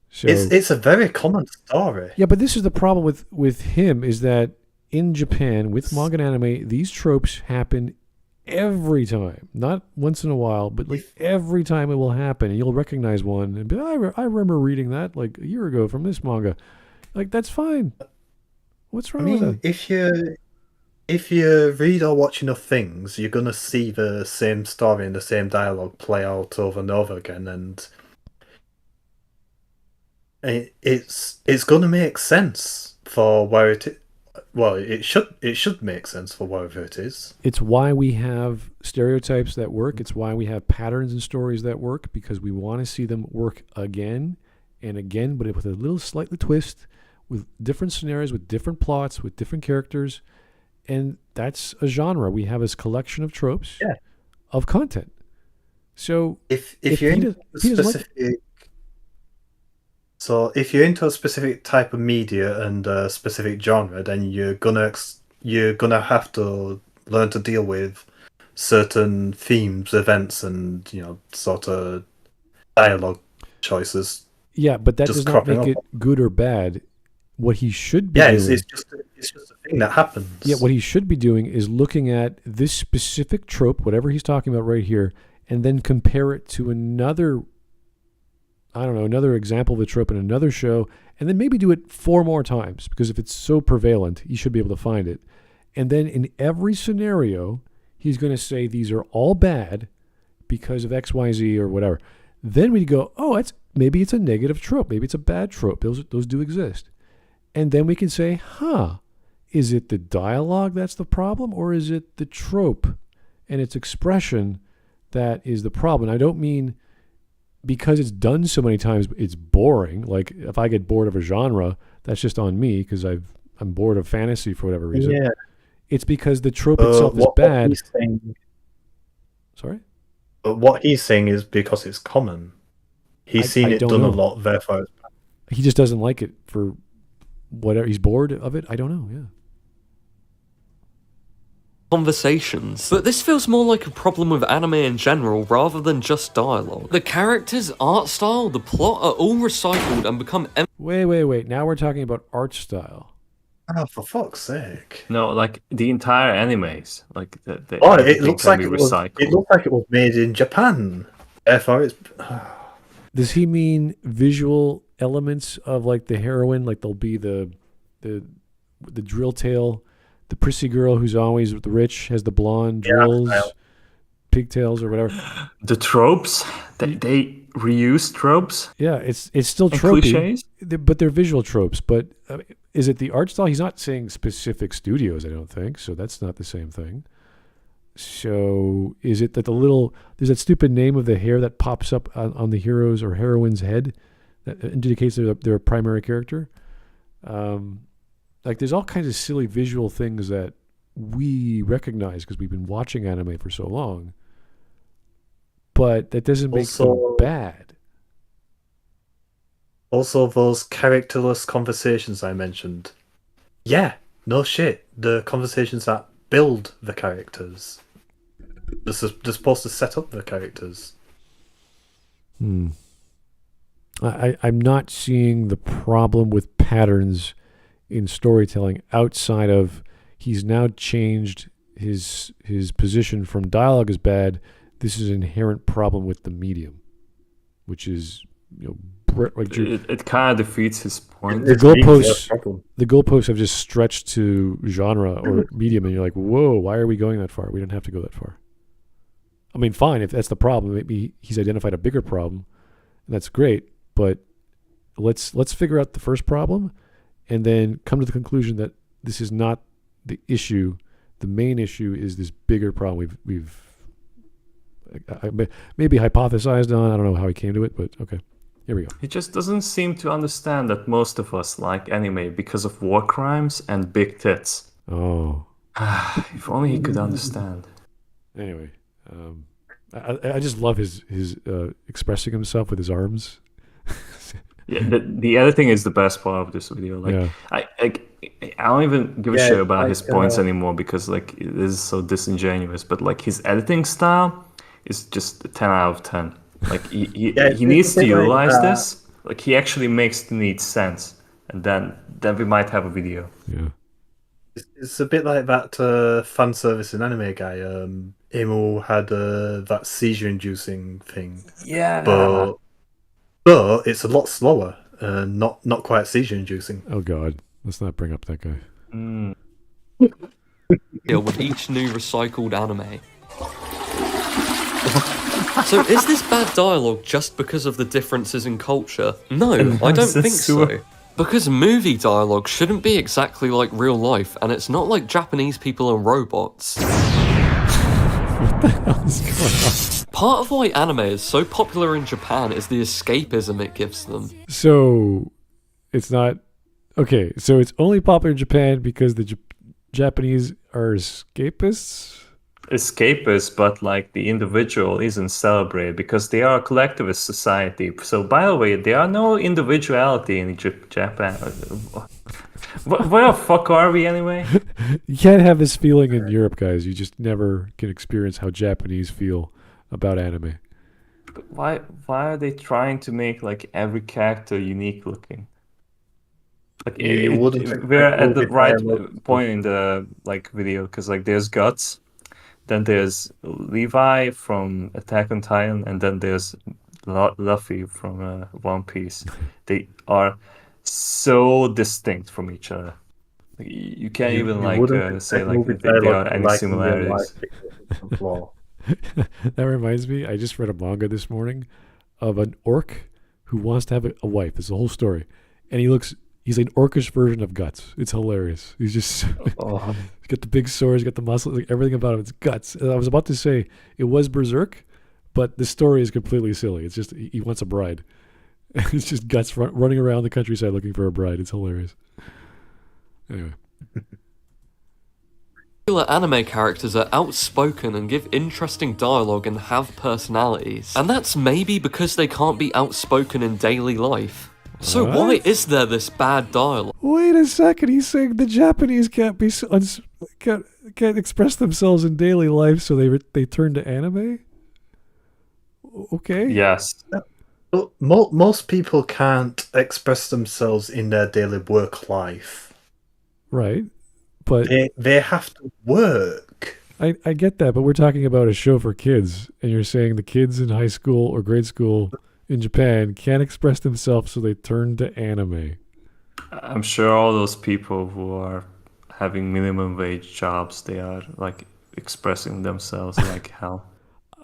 so it's a very common story. Yeah, but this is the problem with him is that in Japan with manga and anime, these tropes happen every time, not once in a while, but like every time it will happen, and you'll recognize one and be, I remember reading that like a year ago from this manga. Like, that's fine. What's wrong with that? If you read or watch enough things, you're gonna see the same story and the same dialogue play out over and over again, and it's gonna make sense for where it is. Well, it should make sense for wherever it is. It's why we have stereotypes that work. It's why we have patterns in stories that work, because we want to see them work again and again, but with a little slightly twist, with different scenarios, with different plots, with different characters. And that's a genre. We have this collection of tropes of content. So if you're into if you're into a specific type of media and a specific genre, then you're gonna have to learn to deal with certain themes, events, and sort of dialogue choices. Yeah, but that does not make it good or bad. What he should be doing... it's just a thing that happens. Yeah, what he should be doing is looking at this specific trope, whatever he's talking about right here, and then compare it to another example of the trope in another show, and then maybe do it 4 more times, because if it's so prevalent, he should be able to find it. And then in every scenario, he's going to say these are all bad because of X, Y, Z, or whatever. Then we go, oh, maybe it's a negative trope. Maybe it's a bad trope. Those do exist. And then we can say, is it the dialogue that's the problem, or is it the trope and its expression that is the problem? I don't mean because it's done so many times, it's boring. Like, if I get bored of a genre, that's just on me because I'm bored of fantasy for whatever reason. Yeah. It's because the trope itself is bad. Sorry? But what he's saying is because it's common. He's seen it done a lot, therefore it's bad. He just doesn't like it for whatever. He's bored of it. I don't know. Yeah. Conversations. But this feels more like a problem with anime in general rather than just dialogue. The characters, art style, the plot are all recycled and become Wait. Now we're talking about art style. Oh, for fuck's sake. No, like the entire animes. Like it looks like it was made in Japan. Therefore it's Does he mean visual elements of like the heroine? Like there'll be the drill tail, the prissy girl who's always the rich, has the blonde drills, pigtails or whatever. The tropes, they reuse tropes. Yeah, it's still and tropey, cliches, but they're visual tropes. But is it the art style? He's not saying specific studios, I don't think. So that's not the same thing. So is it that there's that stupid name of the hair that pops up on the hero's or heroine's head that indicates they're a primary character? Like there's all kinds of silly visual things that we recognize because we've been watching anime for so long. But that doesn't make them bad. Also, those characterless conversations I mentioned. Yeah, no shit. The conversations that build the characters. They're supposed to set up the characters. I'm not seeing the problem with patterns in storytelling outside of he's now changed his position from dialogue is bad. This is an inherent problem with the medium, which is like it kind of defeats his point. The goalposts have just stretched to genre or medium, and you're like, whoa, why are we going that far? We don't have to go that far. I mean, fine, if that's the problem, maybe he's identified a bigger problem, and that's great. But let's figure out the first problem, and then come to the conclusion that this is not the issue. The main issue is this bigger problem we've maybe hypothesized on. I don't know how he came to it, but okay. Here we go. He just doesn't seem to understand that most of us like anime because of war crimes and big tits. Oh. If only he could understand. Anyway, I just love his expressing himself with his arms. Yeah, the editing is the best part of this video. Like, yeah. I don't even give a shit about his points anymore because like it is so disingenuous. But like his editing style is just a 10 out of 10. Like he needs to utilize this. Like he actually makes the need sense, and then we might have a video. Yeah, it's a bit like that fan service in anime guy. Emo had that seizure-inducing thing. Yeah, but it's a lot slower. Not quite seizure-inducing. Oh God, let's not bring up that guy. Deal with each new recycled anime. So is this bad dialogue just because of the differences in culture? No, I don't think so. Because movie dialogue shouldn't be exactly like real life, and it's not like Japanese people are robots. What the hell is going on? Part of why anime is so popular in Japan is the escapism it gives them. So it's not... Okay, so it's only popular in Japan because the Japanese are escapists? Escapists, but like the individual isn't celebrated because they are a collectivist society. So by the way, there are no individuality in Japan. Where the fuck are we anyway? You can't have this feeling in Europe, guys. You just never can experience how Japanese feel about anime. But why are they trying to make like every character unique looking? Like we're at the right point in the like video because like there's Guts. Then there's Levi from Attack on Titan, and then there's Luffy from One Piece. They are so distinct from each other. Like, you can't even say like there are any similarities. That reminds me, I just read a manga this morning of an orc who wants to have a wife. It's the whole story, and he's an orcish version of Guts. It's hilarious. He's just he's got the big sword, he's got the muscles, like everything about him. It's Guts. And I was about to say it was Berserk, but the story is completely silly. It's just he wants a bride. It's just Guts running around the countryside looking for a bride. It's hilarious. Anyway. Popular anime characters are outspoken and give interesting dialogue and have personalities. And that's maybe because they can't be outspoken in daily life. So why is there this bad dialogue? Wait a second, he's saying the Japanese can't express themselves in daily life, so they turn to anime? Okay. Yes. Most people can't express themselves in their daily work life. Right, but they have to work. I get that, but we're talking about a show for kids, and you're saying the kids in high school or grade school in Japan can't express themselves, so they turn to anime. I'm sure all those people who are having minimum wage jobs, they are like expressing themselves like hell.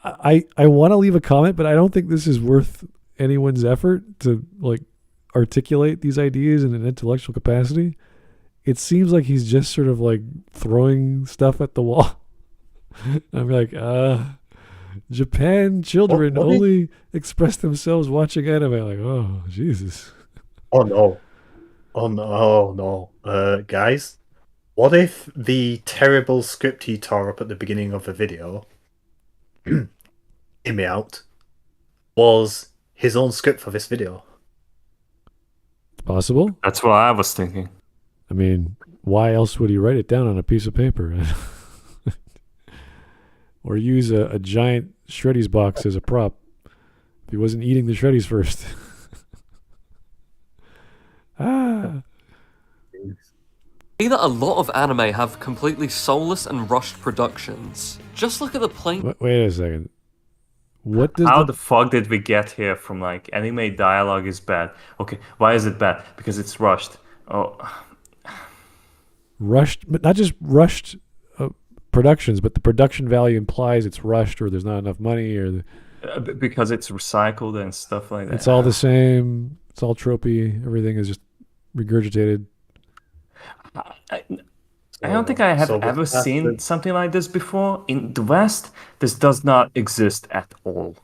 I want to leave a comment, but I don't think this is worth anyone's effort to like articulate these ideas in an intellectual capacity. It seems like he's just sort of like throwing stuff at the wall. I'm like, Japan children only express themselves watching anime. Like, oh, Jesus. Oh no. Guys, what if the terrible script he tore up at the beginning of the video, hear me out, was his own script for this video? Possible? That's what I was thinking. I mean, why else would he write it down on a piece of paper? Or use a giant Shreddies box as a prop if he wasn't eating the Shreddies first. See that a lot of anime have completely soulless and rushed productions. Just look at the plain. Wait a second. What does How the fuck did we get here from like anime dialogue is bad? Okay, why is it bad? Because it's rushed. Oh, rushed, but not just rushed productions, but the production value implies it's rushed or there's not enough money or because it's recycled and stuff like that. It's all the same. It's all tropey. Everything is just regurgitated. I don't think I have ever seen something like this before. In the West, this does not exist at all.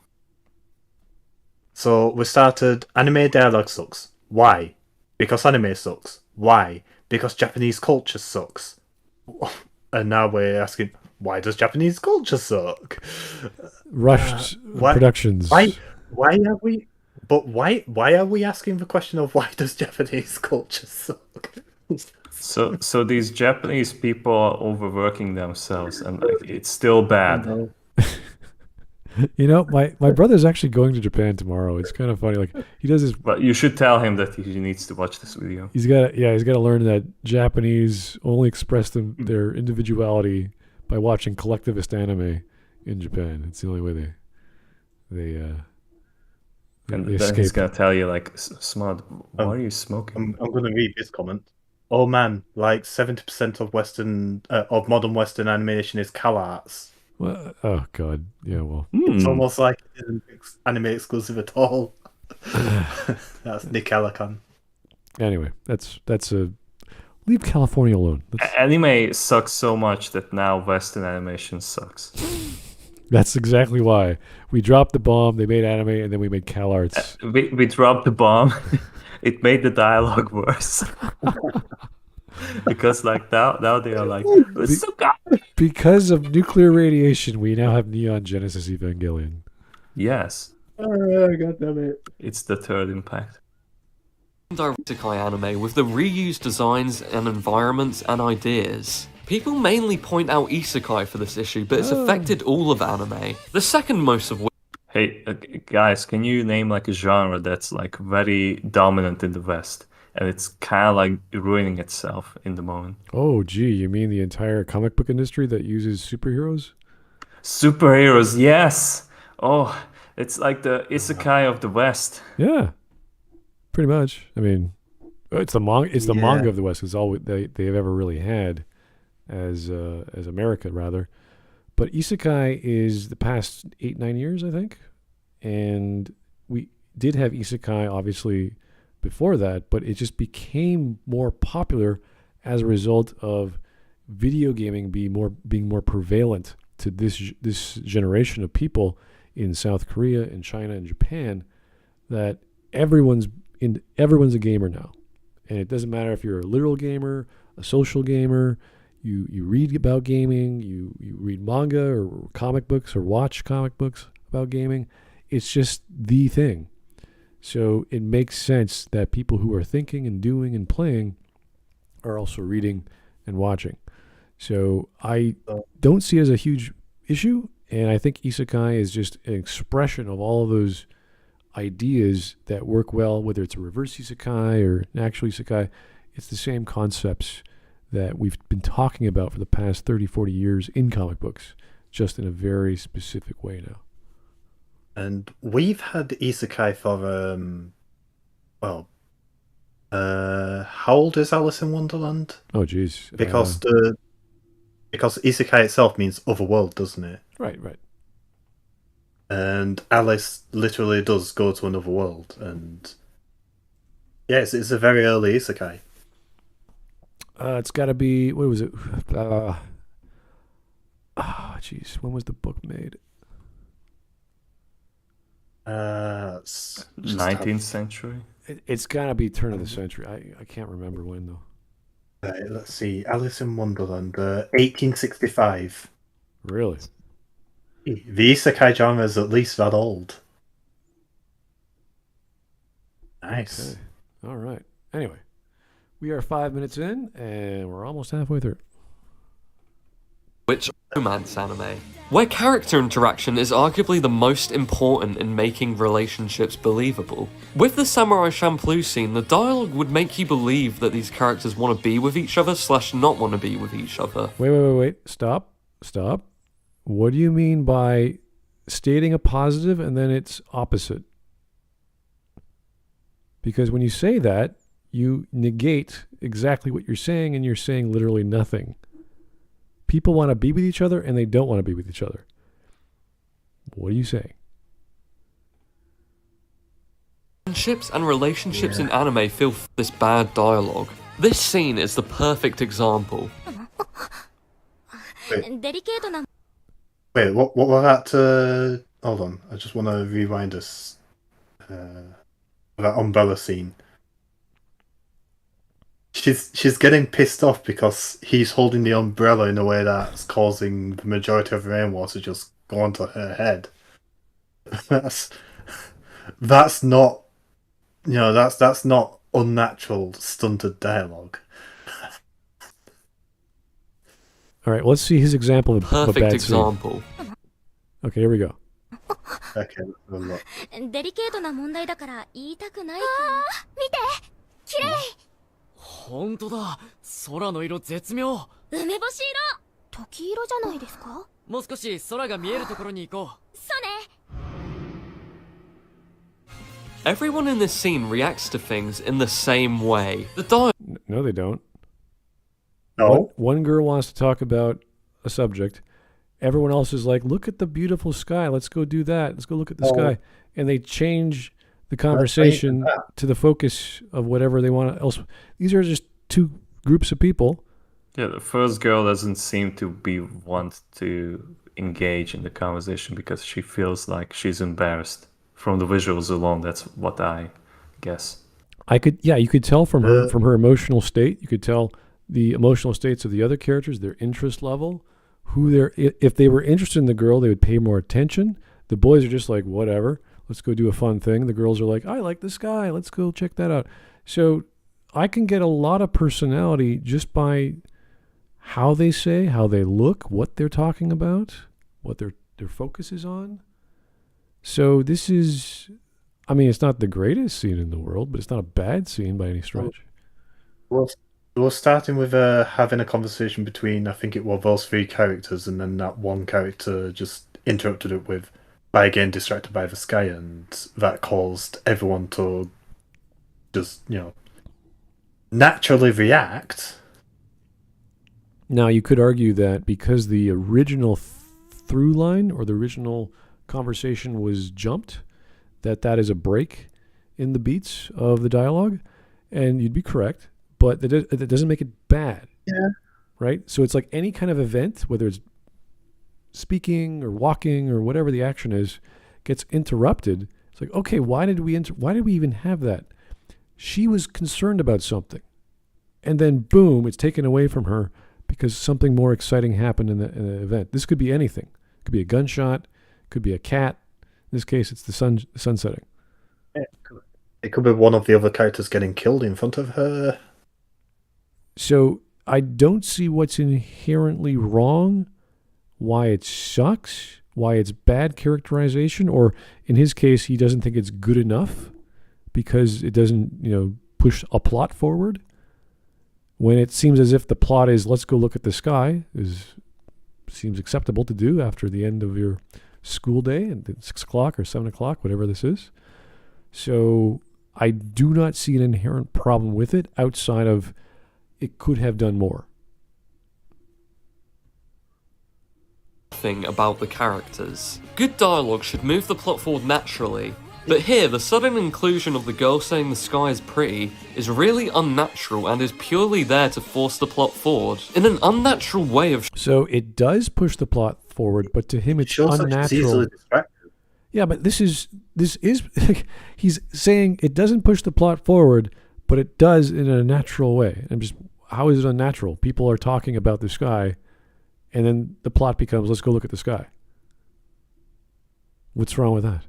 So we started anime dialogue sucks. Why? Because anime sucks. Why? Because Japanese culture sucks. And now we're asking, why does Japanese culture suck? Rushed productions. Why are we? But why are we asking the question of why does Japanese culture suck? So these Japanese people are overworking themselves, and like, it's still bad. You know, my brother's actually going to Japan tomorrow. It's kind of funny. Like he does this. But you should tell him that he needs to watch this video. He's got to learn that Japanese only express their individuality by watching collectivist anime in Japan. It's the only way they And they then escape. he's gonna tell you like, Smud, why are you smoking? I'm gonna read this comment. Oh man, like 70% of modern Western animation is Cal Arts. Well, oh god, yeah. Well, It's almost like it isn't anime exclusive at all. That's Nick Alakan. anyway, that's a leave California alone. Anime sucks so much that now Western animation sucks. That's exactly why we dropped the bomb. They made anime, and then we made Cal Arts. We dropped the bomb. It made the dialogue worse. Because like now they are like, it's so good. Because of nuclear radiation, we now have Neon Genesis Evangelion. Yes. Oh, God damn it. It's the third impact. Isekai anime with the reused designs and environments and ideas. People mainly point out isekai for this issue, but it's affected all of anime. The second most of which. Hey, guys, can you name like a genre that's like very dominant in the West? And it's kind of like ruining itself in the moment. Oh, gee, you mean the entire comic book industry that uses superheroes? Superheroes, yes! Oh, it's like the isekai of the West. Yeah, pretty much. I mean, it's the manga of the West. It's all they've ever really had as America, rather. But isekai is the past 8-9 years, I think. And we did have isekai, obviously, before that, but it just became more popular as a result of video gaming being more prevalent to this generation of people in South Korea and China and Japan, that everyone's a gamer now. And it doesn't matter if you're a literal gamer, a social gamer, you read about gaming, you read manga or comic books or watch comic books about gaming. It's just the thing. So it makes sense that people who are thinking and doing and playing are also reading and watching. So I don't see it as a huge issue, and I think isekai is just an expression of all of those ideas that work well, whether it's a reverse isekai or an actual isekai. It's the same concepts that we've been talking about for the past 30, 40 years in comic books, just in a very specific way now. And we've had isekai for how old is Alice in Wonderland? Oh, geez. Because isekai itself means otherworld, doesn't it? Right. And Alice literally does go to another world, and yes, it's a very early isekai. It's got to be, what was it? Jeez, when was the book made? 19th century. It's got to be turn of the century. I can't remember when, though. Let's see. Alice in Wonderland, 1865. Really? The isekai genre is at least that old. Nice. Okay. All right. Anyway, we are 5 minutes in, and we're almost halfway through. Which romance anime, where character interaction is arguably the most important in making relationships believable. With the Samurai Champloo scene, the dialogue would make you believe that these characters want to be with each other / not want to be with each other. Wait. Stop. What do you mean by stating a positive and then it's opposite? Because when you say that, you negate exactly what you're saying, and you're saying literally nothing. People want to be with each other, and they don't want to be with each other. What are you saying? Friendships and relationships in anime feel this bad dialogue. This scene is the perfect example. Wait, what was that? Hold on, I just want to rewind us. That umbrella scene. She's getting pissed off because he's holding the umbrella in a way that's causing the majority of the rainwater to just go onto her head. That's not, that's not unnatural stunted dialogue. All right, let's see his example of a Perfect bad example. scene. Okay, here we go. Okay, let's have a look. デリケートな問題だから言いたくないか見て綺麗本当だ空の色絶妙梅干し色時色じゃないですかもう少し空が見えるところに行こうそうね Everyone in this scene reacts to things in the same way. The dialogue No, they don't. No. One girl wants to talk about a subject. Everyone else is like, look at the beautiful sky. Let's go do that. Let's go look at the sky. And they change the conversation to the focus of whatever they want else. These are just two groups of people. Yeah, the first girl doesn't seem to want to engage in the conversation because she feels like she's embarrassed. From the visuals alone, that's what I guess. You could tell from her emotional state. You could tell the emotional states of the other characters, their interest level, if they were interested in the girl, they would pay more attention. The boys are just like, whatever, let's go do a fun thing. The girls are like, I like the sky, let's go check that out. So I can get a lot of personality just by how they say, how they look, what they're talking about, what their focus is on. So this is, it's not the greatest scene in the world, but it's not a bad scene by any stretch. Well, we're starting with having a conversation between, I think it was those three characters, and then that one character just interrupted it by getting distracted by the sky, and that caused everyone to just, naturally react. Now, you could argue that because the original through line or the original conversation was jumped, that is a break in the beats of the dialogue, and you'd be correct. But that doesn't make it bad. Yeah. Right? So it's like any kind of event, whether it's speaking or walking or whatever the action is, gets interrupted. It's like, okay, why did we even have that? She was concerned about something. And then boom, it's taken away from her because something more exciting happened in the event. This could be anything. It could be a gunshot, it could be a cat. In this case, it's the sun setting. Yeah, it could be one of the other characters getting killed in front of her. So I don't see what's inherently wrong, why it sucks, why it's bad characterization, or in his case, he doesn't think it's good enough because it doesn't, push a plot forward. When it seems as if the plot is, let's go look at the sky, seems acceptable to do after the end of your school day and 6 o'clock or 7 o'clock, whatever this is. So I do not see an inherent problem with it outside of it could have done more. Thing about the characters. Good dialogue should move the plot forward naturally, but here the sudden inclusion of the girl saying the sky is pretty is really unnatural and is purely there to force the plot forward in an unnatural way of. So it does push the plot forward, but to him it's unnatural. Yeah, but this is he's saying it doesn't push the plot forward, but it does in a natural way. How is it unnatural? People are talking about the sky. And then the plot becomes, let's go look at the sky. What's wrong with that?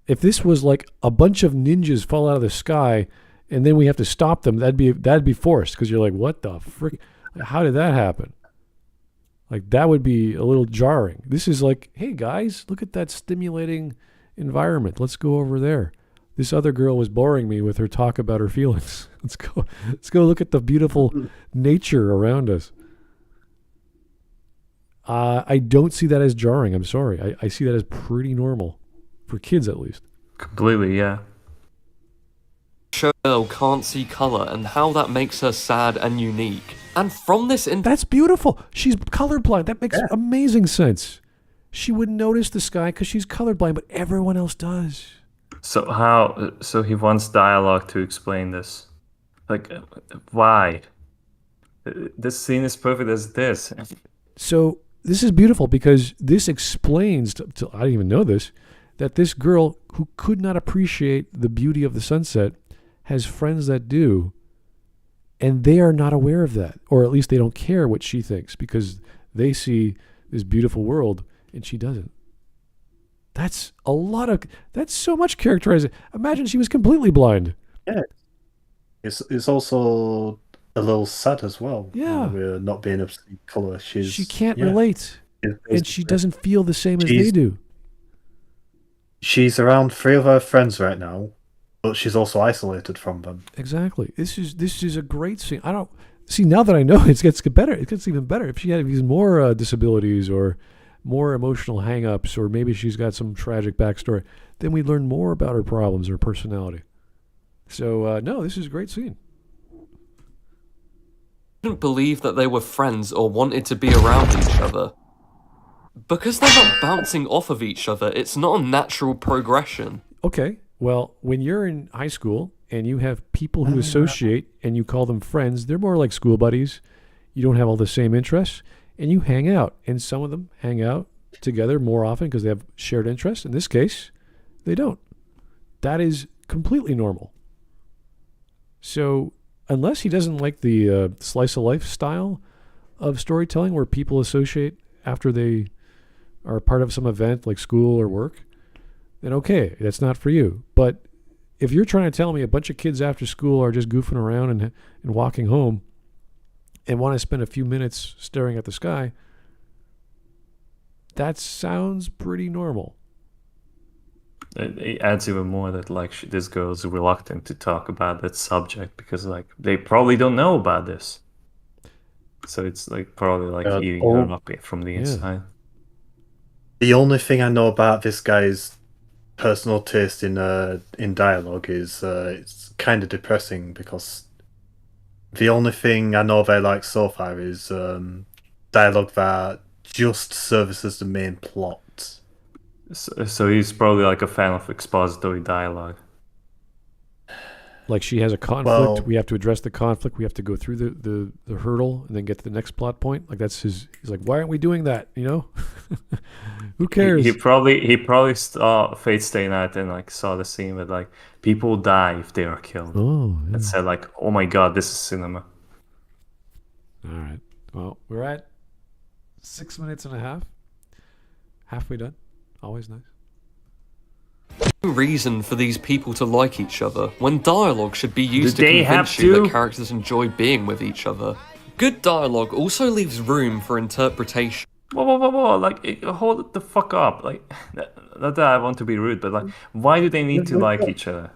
If this was like a bunch of ninjas fall out of the sky and then we have to stop them, that'd be forced, because you're like, what the frick? How did that happen? Like, that would be a little jarring. This is like, hey guys, look at that stimulating environment. Let's go over there. This other girl was boring me with her talk about her feelings. Let's go look at the beautiful nature around us. I don't see that as jarring. I'm sorry. I see that as pretty normal. For kids, at least. Completely, yeah. Girl can't see color and how that makes her sad and unique. And from this... That's beautiful. She's colorblind. That makes amazing sense. She wouldn't notice the sky because she's colorblind, but everyone else does. So he wants dialogue to explain this. Like, why? This scene is perfect as this. So this is beautiful because this explains, I didn't even know this, that this girl who could not appreciate the beauty of the sunset has friends that do, and they are not aware of that, or at least they don't care what she thinks because they see this beautiful world and she doesn't. That's so much characterization. Imagine she was completely blind. Yeah. It's also a little sad as well. Yeah. We're not being able to see color. She can't relate. And she doesn't feel the same as they do. She's around 3 of her friends right now, but she's also isolated from them. Exactly. This is a great scene. I don't see, now that I know it gets better. It gets even better if she had these more disabilities or more emotional hang-ups, or maybe she's got some tragic backstory. Then we learn more about her problems, her personality. So no, this is a great scene. Didn't believe that they were friends or wanted to be around each other. Because they're not bouncing off of each other, it's not a natural progression. Okay, well, when you're in high school and you have people who associate and you call them friends, they're more like school buddies. You don't have all the same interests, and you hang out. And some of them hang out together more often because they have shared interests. In this case, they don't. That is completely normal. So unless he doesn't like the slice of life style of storytelling where people associate after they are part of some event like school or work, then okay, that's not for you. But if you're trying to tell me a bunch of kids after school are just goofing around and walking home and want to spend a few minutes staring at the sky, that sounds pretty normal. It adds even more that this girl is reluctant to talk about that subject because they probably don't know about this. So it's probably eating her up from the inside. The only thing I know about this guy's personal taste in dialogue is it's kind of depressing because the only thing I know they like so far is dialogue that just services the main plot. So he's probably a fan of expository dialogue. Like she has a conflict, we have to address the conflict, we have to go through the hurdle and then get to the next plot point. Like that's he's like, why aren't we doing that? You know? Who cares? He probably saw Fate Stay Night and saw the scene with people die if they are killed. Oh, yeah. And said oh my god, this is cinema. All right. Well, we're at 6 minutes and a half. Halfway done. Always nice. Reason for these people to like each other when dialogue should be used to convince you that characters enjoy being with each other. Good dialogue also leaves room for interpretation. Whoa. Hold the fuck up. Not that I want to be rude, but why do they need to like each other?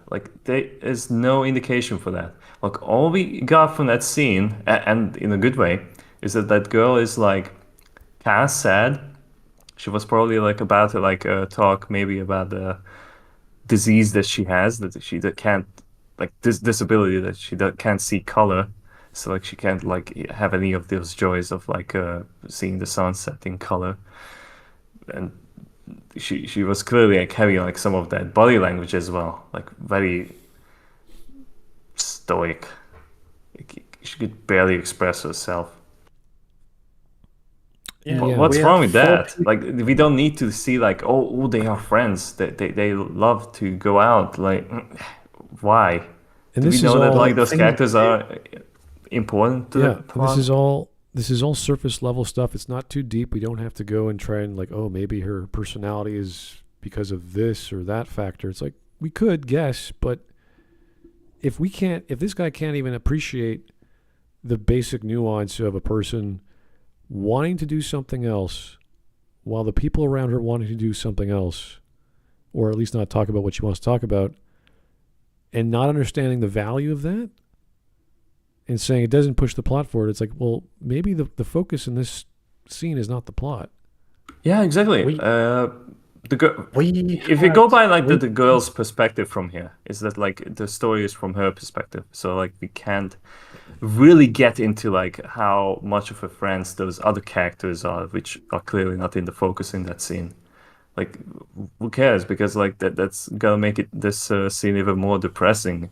There is no indication for that. All we got from that scene, and in a good way, is that girl is kind of sad She was probably like about to like talk maybe about the disease that she has, that can't, like this disability that she can't see color, so like she can't like have any of those joys of like seeing the sunset in color. And she was clearly like having like some of that body language as well, like very stoic. She could barely express herself. Yeah, What's wrong with that? Like, we don't need to see like, oh, they are friends. They love to go out. Like, why? And Do this we know is that all, like those characters are important to the and plot? this is all surface level stuff. It's not too deep. We don't have to go and try and like, oh, maybe her personality is because of this or that factor. It's like we could guess, but if this guy can't even appreciate the basic nuance of a person wanting to do something else while the people around her wanting to do something else, or at least not talk about what she wants to talk about, and not understanding the value of that and saying it doesn't push the plot forward, it's like, well, maybe the focus in this scene is not the plot. Yeah, exactly. If you go by like the girl's perspective from here, is that like the story is from her perspective, so like we can't really get into like how much of a friends those other characters are, which are clearly not in the focus in that scene. Like, who cares? Because like that's gonna make this scene even more depressing,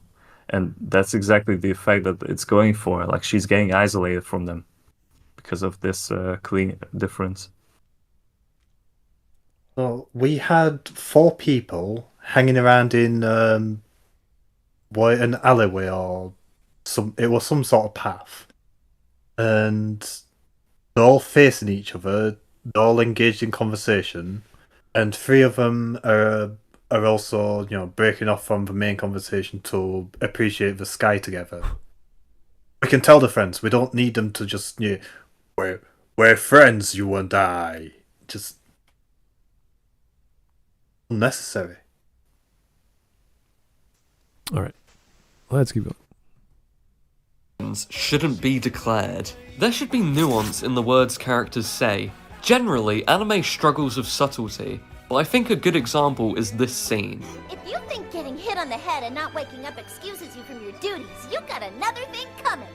and that's exactly the effect that it's going for. Like, she's getting isolated from them because of this clean difference. So we had 4 people hanging around in an alleyway or it was some sort of path, and they're all facing each other. They're all engaged in conversation, and 3 of them are also breaking off from the main conversation to appreciate the sky together. We can tell the friends. We don't need them to just we're friends, you and I. Just unnecessary. All right, let's keep going. Shouldn't be declared. There should be nuance in the words characters say. Generally, anime struggles with subtlety, but I think a good example is this scene. If you think getting hit on the head and not waking up excuses you from your duties, you got another thing coming.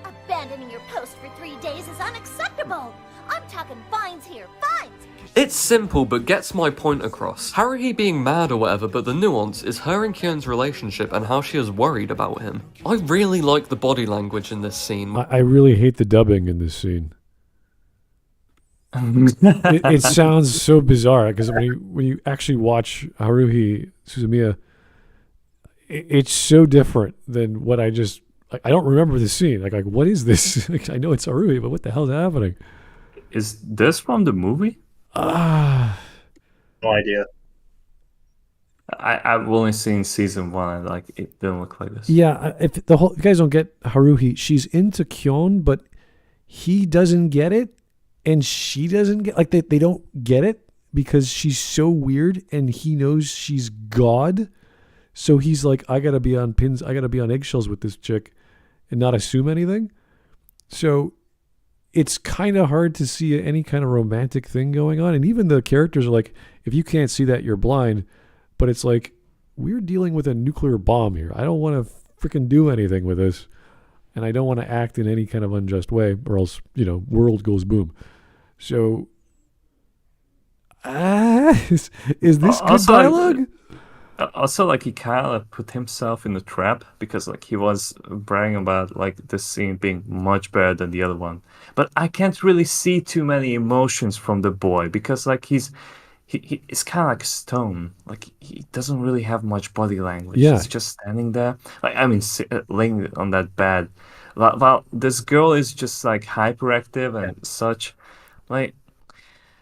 Abandoning your post for 3 days is unacceptable. I'm talking fines here, fines! It's simple but gets my point across. Haruhi being mad or whatever, but the nuance is her and Kyun's relationship and how she is worried about him. I really like the body language in this scene. I really hate the dubbing in this scene. It sounds so bizarre because when you actually watch Haruhi Suzumiya, it's so different than what I just. I don't remember the scene. Like what is this? I know it's Haruhi, but what the hell's happening? Is this from the movie? No idea. I've only seen season 1, and like it didn't look like this. Yeah, if you guys don't get Haruhi, she's into Kyon, but he doesn't get it, and she doesn't get they don't get it because she's so weird, and he knows she's God, so he's like, I gotta be on eggshells with this chick, and not assume anything. So it's kind of hard to see any kind of romantic thing going on. And even the characters are like, if you can't see that, you're blind. But it's like, we're dealing with a nuclear bomb here. I don't want to freaking do anything with this. And I don't want to act in any kind of unjust way, or else, world goes boom. So, is this good dialogue? Also, like, he kind of put himself in the trap because, like, he was bragging about, like, this scene being much better than the other one. But I can't really see too many emotions from the boy because, like, he's kind of like stone. Like, he doesn't really have much body language. Yeah. He's just standing there. Like, I mean, laying on that bed. While this girl is just, like, hyperactive and such. Like,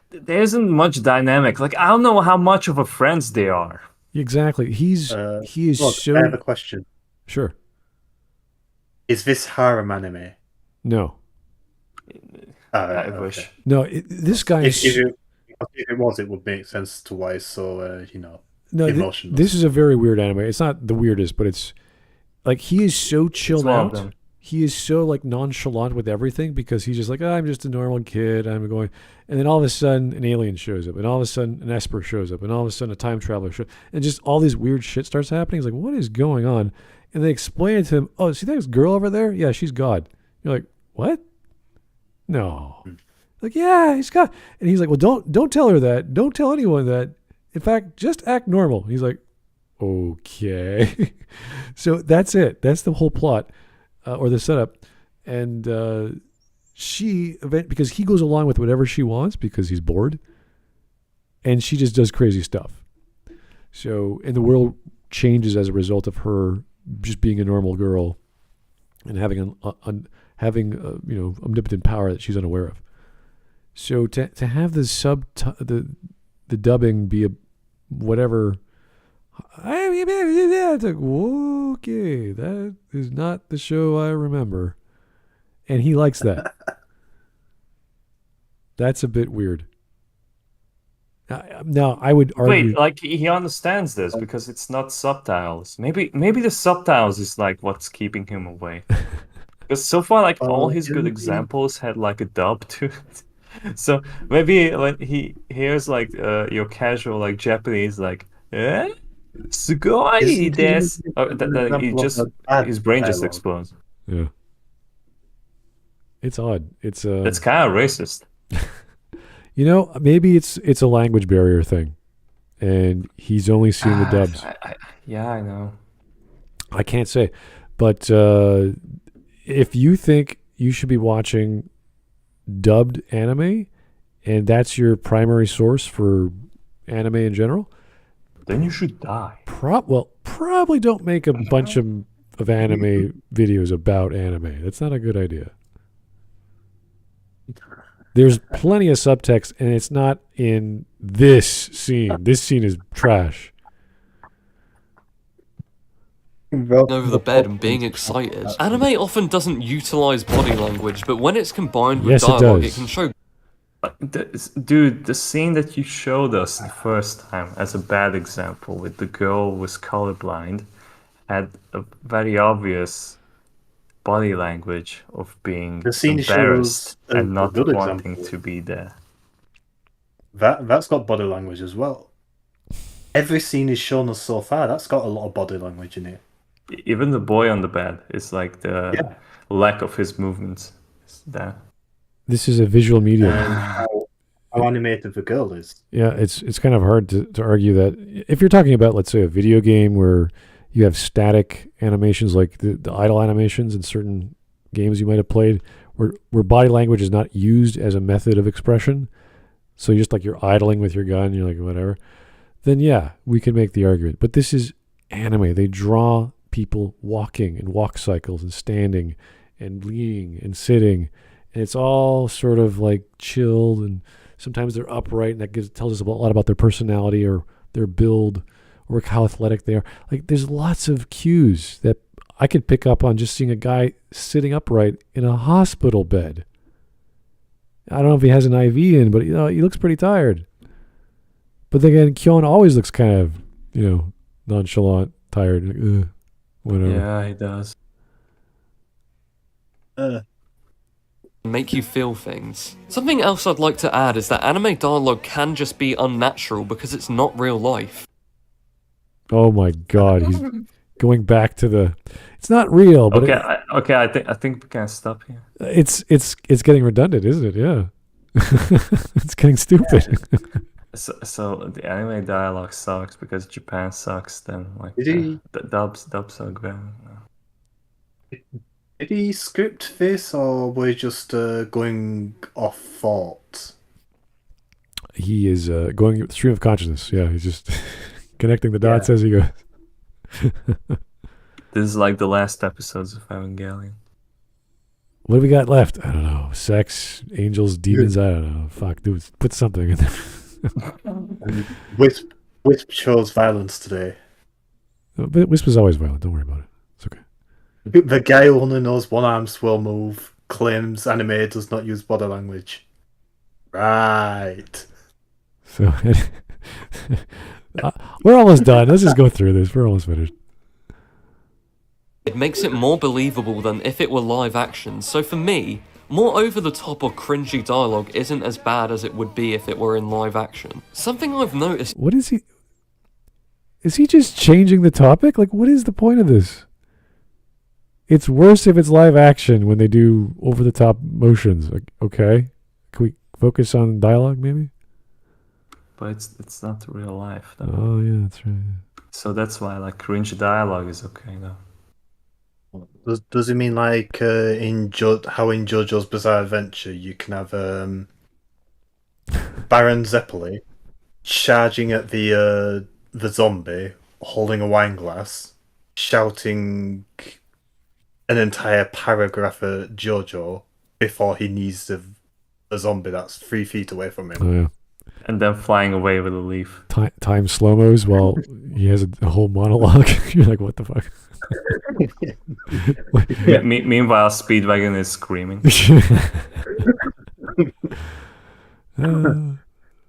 there isn't much dynamic. Like, I don't know how much of a friends they are. Exactly. He is Look, so. I have a question. Sure. Is this harem anime? No. I wish. No. This guy is. If it was, it would make sense to why it's so No, emotional. this is a very weird anime. It's not the weirdest, but it's like he is so chilled one of out. them. he is so like nonchalant with everything because he's just like, I'm just a normal kid. I'm going, and then all of a sudden an alien shows up, and all of a sudden an Esper shows up, and all of a sudden a time traveler shows up, and just all these weird shit starts happening. He's like, what is going on? And they explain it to him. Oh, see that girl over there? Yeah, she's God. You're like, what? No. Like, yeah, he's God. And he's like, well, don't tell her that. Don't tell anyone that. In fact, just act normal. He's like, okay. So that's it. That's the whole plot or the setup. And because he goes along with whatever she wants because he's bored. And she just does crazy stuff. So, and the world changes as a result of her just being a normal girl and having omnipotent power that she's unaware of. So to have the dubbing be a whatever, it's like, okay, that is not the show I remember, and he likes that. That's a bit weird. Now I would argue. Wait, like he understands this because it's not subtitles. Maybe the subtitles is like what's keeping him away. Because so far, like all his good examples had like a dub to it. So maybe when he hears like your casual like Japanese like sugoi desu, he just his brain just explodes. Yeah, it's odd. It's kind of racist. Maybe it's a language barrier thing, and he's only seen the dubs. I know. I can't say, but if you think you should be watching dubbed anime, and that's your primary source for anime in general, then you should die. Probably don't make a bunch of anime videos about anime. That's not a good idea. There's plenty of subtext, and it's not in this scene. This scene is trash. Over the bed and being excited. Anime often doesn't utilize body language, but when it's combined with dialogue, it can show. Dude, the scene that you showed us the first time as a bad example with the girl who was colorblind had a very obvious body language of being embarrassed and not wanting to be there. That's got body language as well. Every scene he's shown us so far, that's got a lot of body language in it. Even the boy on the bed is like the lack of his movements is there. This is a visual medium. And how animated the girl is. Yeah, it's kind of hard to argue that if you're talking about, let's say, a video game where you have static animations like the idle animations in certain games you might have played where body language is not used as a method of expression. So you're idling with your gun, you're like, whatever. Then yeah, we can make the argument. But this is anime. They draw people walking and walk cycles and standing and leaning and sitting. And it's all sort of like chilled, and sometimes they're upright, and that tells us a lot about their personality or their build or how athletic they are. Like there's lots of cues that I could pick up on just seeing a guy sitting upright in a hospital bed. I don't know if he has an IV in, but he looks pretty tired. But then again, Kyon always looks kind of, nonchalant, tired, like, whatever. Yeah, he does. Make you feel things. Something else I'd like to add is that anime dialogue can just be unnatural because it's not real life. Oh my God, he's going back to it's not real, but I think we can stop here. It's getting redundant, isn't it? Yeah. It's getting stupid. So the anime dialogue sucks because Japan sucks. Then the dubs are great. Did he script this, or were you just going off thought? He is going stream of consciousness. Yeah, he's just connecting the dots as he goes. This is like the last episodes of Evangelion. What do we got left? I don't know. Sex, angels, demons. I don't know. Fuck, dude, put something in there. Wisp shows violence today. But Wisp is always violent. Don't worry about it. It's okay. The guy who only knows one arm swirl move claims anime does not use body language. Right. So we're almost done. Let's just go through this. We're almost finished. It makes it more believable than if it were live action. So for me, more over-the-top or cringy dialogue isn't as bad as it would be if it were in live action. Something I've noticed... What is he... Is he just changing the topic? Like, what is the point of this? It's worse if it's live action when they do over-the-top motions. Like, okay. Can we focus on dialogue, maybe? But it's not real life, though. Oh, yeah, that's right. So that's why, like, cringe dialogue is okay, though. Does it mean like in JoJo's Bizarre Adventure you can have Baron Zeppeli charging at the zombie, holding a wine glass, shouting an entire paragraph at JoJo before he needs a zombie that's 3 feet away from him? Oh, yeah. And then flying away with a leaf. Time slow-mos while he has a whole monologue. You're like, what the fuck? Yeah. Meanwhile, Speedwagon is screaming.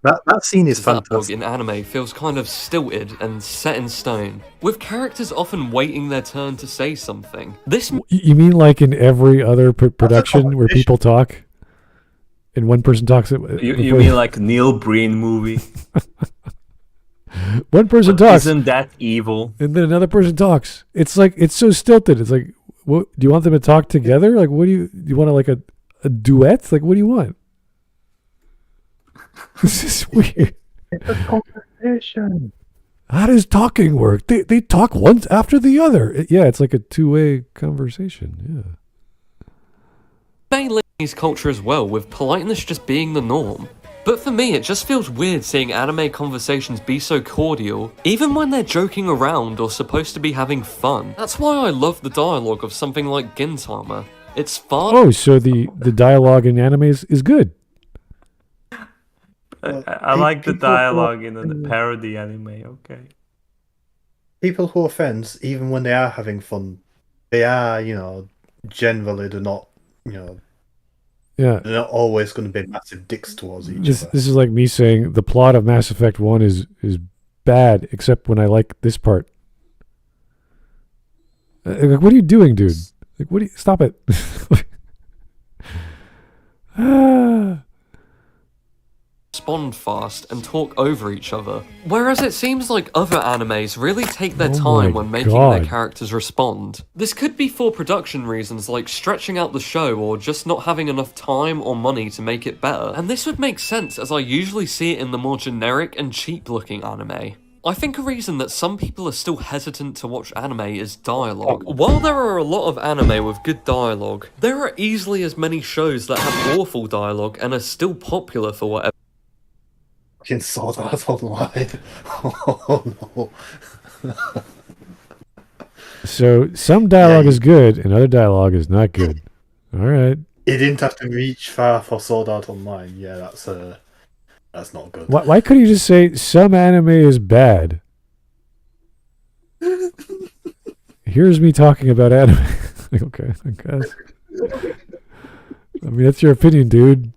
That scene is Dialogue fantastic. in anime feels kind of stilted and set in stone, with characters often waiting their turn to say something. This You mean like in every other production where people talk? And one person talks... You mean like Neil Breen movie? One person But talks, Isn't that evil? and then another person talks. It's like, it's so stilted. It's like, what, do you want them to talk together? Like, what do you want to like a duet? Like, what do you want? This is weird. It's a conversation. How does talking work? They talk once after the other. Yeah, it's like a two-way conversation. Yeah. Japanese culture as well, with politeness just being the norm. But for me, it just feels weird seeing anime conversations be so cordial, even when they're joking around or supposed to be having fun. That's why I love the dialogue of something like Gintama. It's fun. Oh, so the dialogue in anime is good. I like the people dialogue who- in the parody anime, okay. People who are friends, even when they are having fun, they are, generally they're not, Yeah. they're not always going to be massive dicks towards each This other. is like me saying the plot of Mass Effect 1 is bad, except when I like this part. Like, what are you doing, dude? Like, what? Stop it! Respond fast and talk over each other. Whereas it seems like other animes really take their Oh time my when making God. their characters respond. This could be for production reasons like stretching out the show or just not having enough time or money to make it better. And this would make sense as I usually see it in the more generic and cheap looking anime. I think a reason that some people are still hesitant to watch anime is dialogue. While there are a lot of anime with good dialogue, there are easily as many shows that have awful dialogue and are still popular for whatever. Fucking Sword Art Online. Oh no. So some dialogue is good, and other dialogue is not good. All right. You didn't have to reach far for Sword Art Online. Yeah, that's not good. Why couldn't you just say some anime is bad? Here's me talking about anime. Like, okay, I guess. I mean, that's your opinion, dude.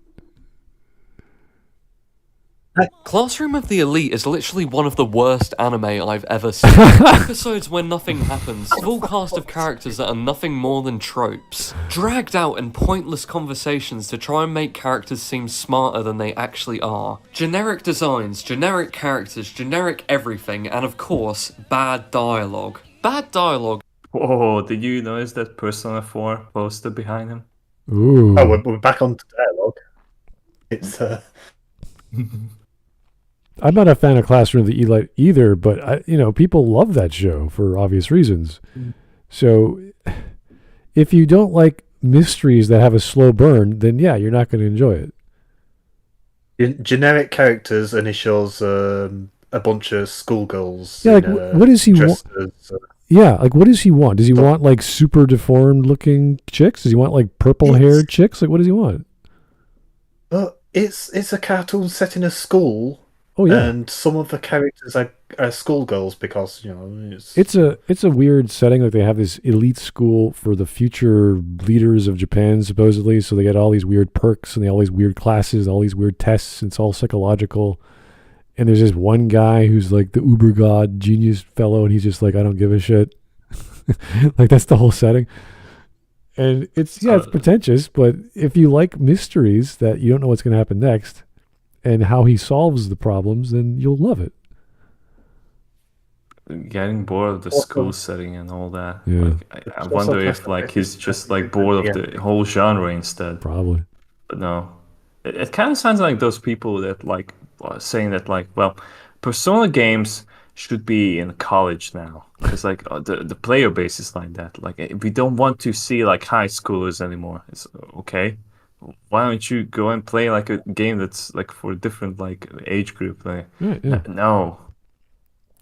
Classroom of the Elite is literally one of the worst anime I've ever seen. Episodes where nothing happens, full cast of characters that are nothing more than tropes. Dragged out and pointless conversations to try and make characters seem smarter than they actually are. Generic designs, generic characters, generic everything, and of course, bad dialogue. Bad dialogue. Whoa, did you notice that Persona 4 poster behind him? Ooh. Oh, we're back on to dialogue. It's I'm not a fan of Classroom of the Elite either, but people love that show for obvious reasons. So if you don't like mysteries that have a slow burn, then yeah, you're not going to enjoy it. generic characters, and he shows a bunch of schoolgirls. Yeah, like what does he want? Yeah, like what does he want? Does he want like super deformed looking chicks? Does he want like purple haired chicks? Like what does he want? It's a cartoon set in a school. Oh yeah, and some of the characters are schoolgirls because it's a weird setting. Like they have this elite school for the future leaders of Japan, supposedly. So they get all these weird perks and all these weird classes, all these weird tests. And it's all psychological. And there's this one guy who's like the uber god genius fellow, and he's just like, I don't give a shit. Like that's the whole setting. And it's pretentious, but if you like mysteries that you don't know what's going to happen next and how he solves the problems, then you'll love it. Getting bored of the school setting and all that. Yeah. Like, I wonder if like he's just like bored of the whole genre instead. Probably. But no, it kind of sounds like those people that like are saying that like, well, Persona games should be in college now because like the player base is like that. Like we don't want to see like high schoolers anymore. It's okay. Why don't you go and play like a game that's like for a different like age group? Like, no.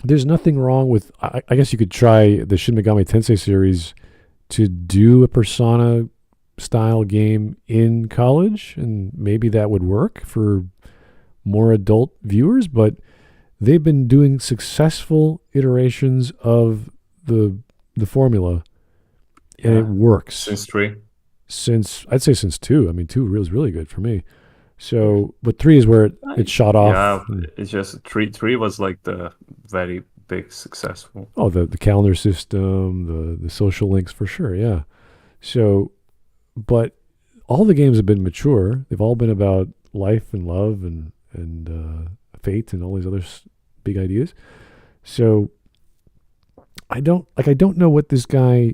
There's nothing wrong with. I guess you could try the Shin Megami Tensei series to do a Persona style game in college, and maybe that would work for more adult viewers. But they've been doing successful iterations of the formula, and it works since 3. I'd say since 2. I mean, 2 was really good for me. So, but 3 is where it shot off. Yeah, it's just 3 was like the very big successful. Oh, the calendar system, the social links for sure, yeah. So, but all the games have been mature. They've all been about life and love and fate and all these other big ideas. So, I don't know what this guy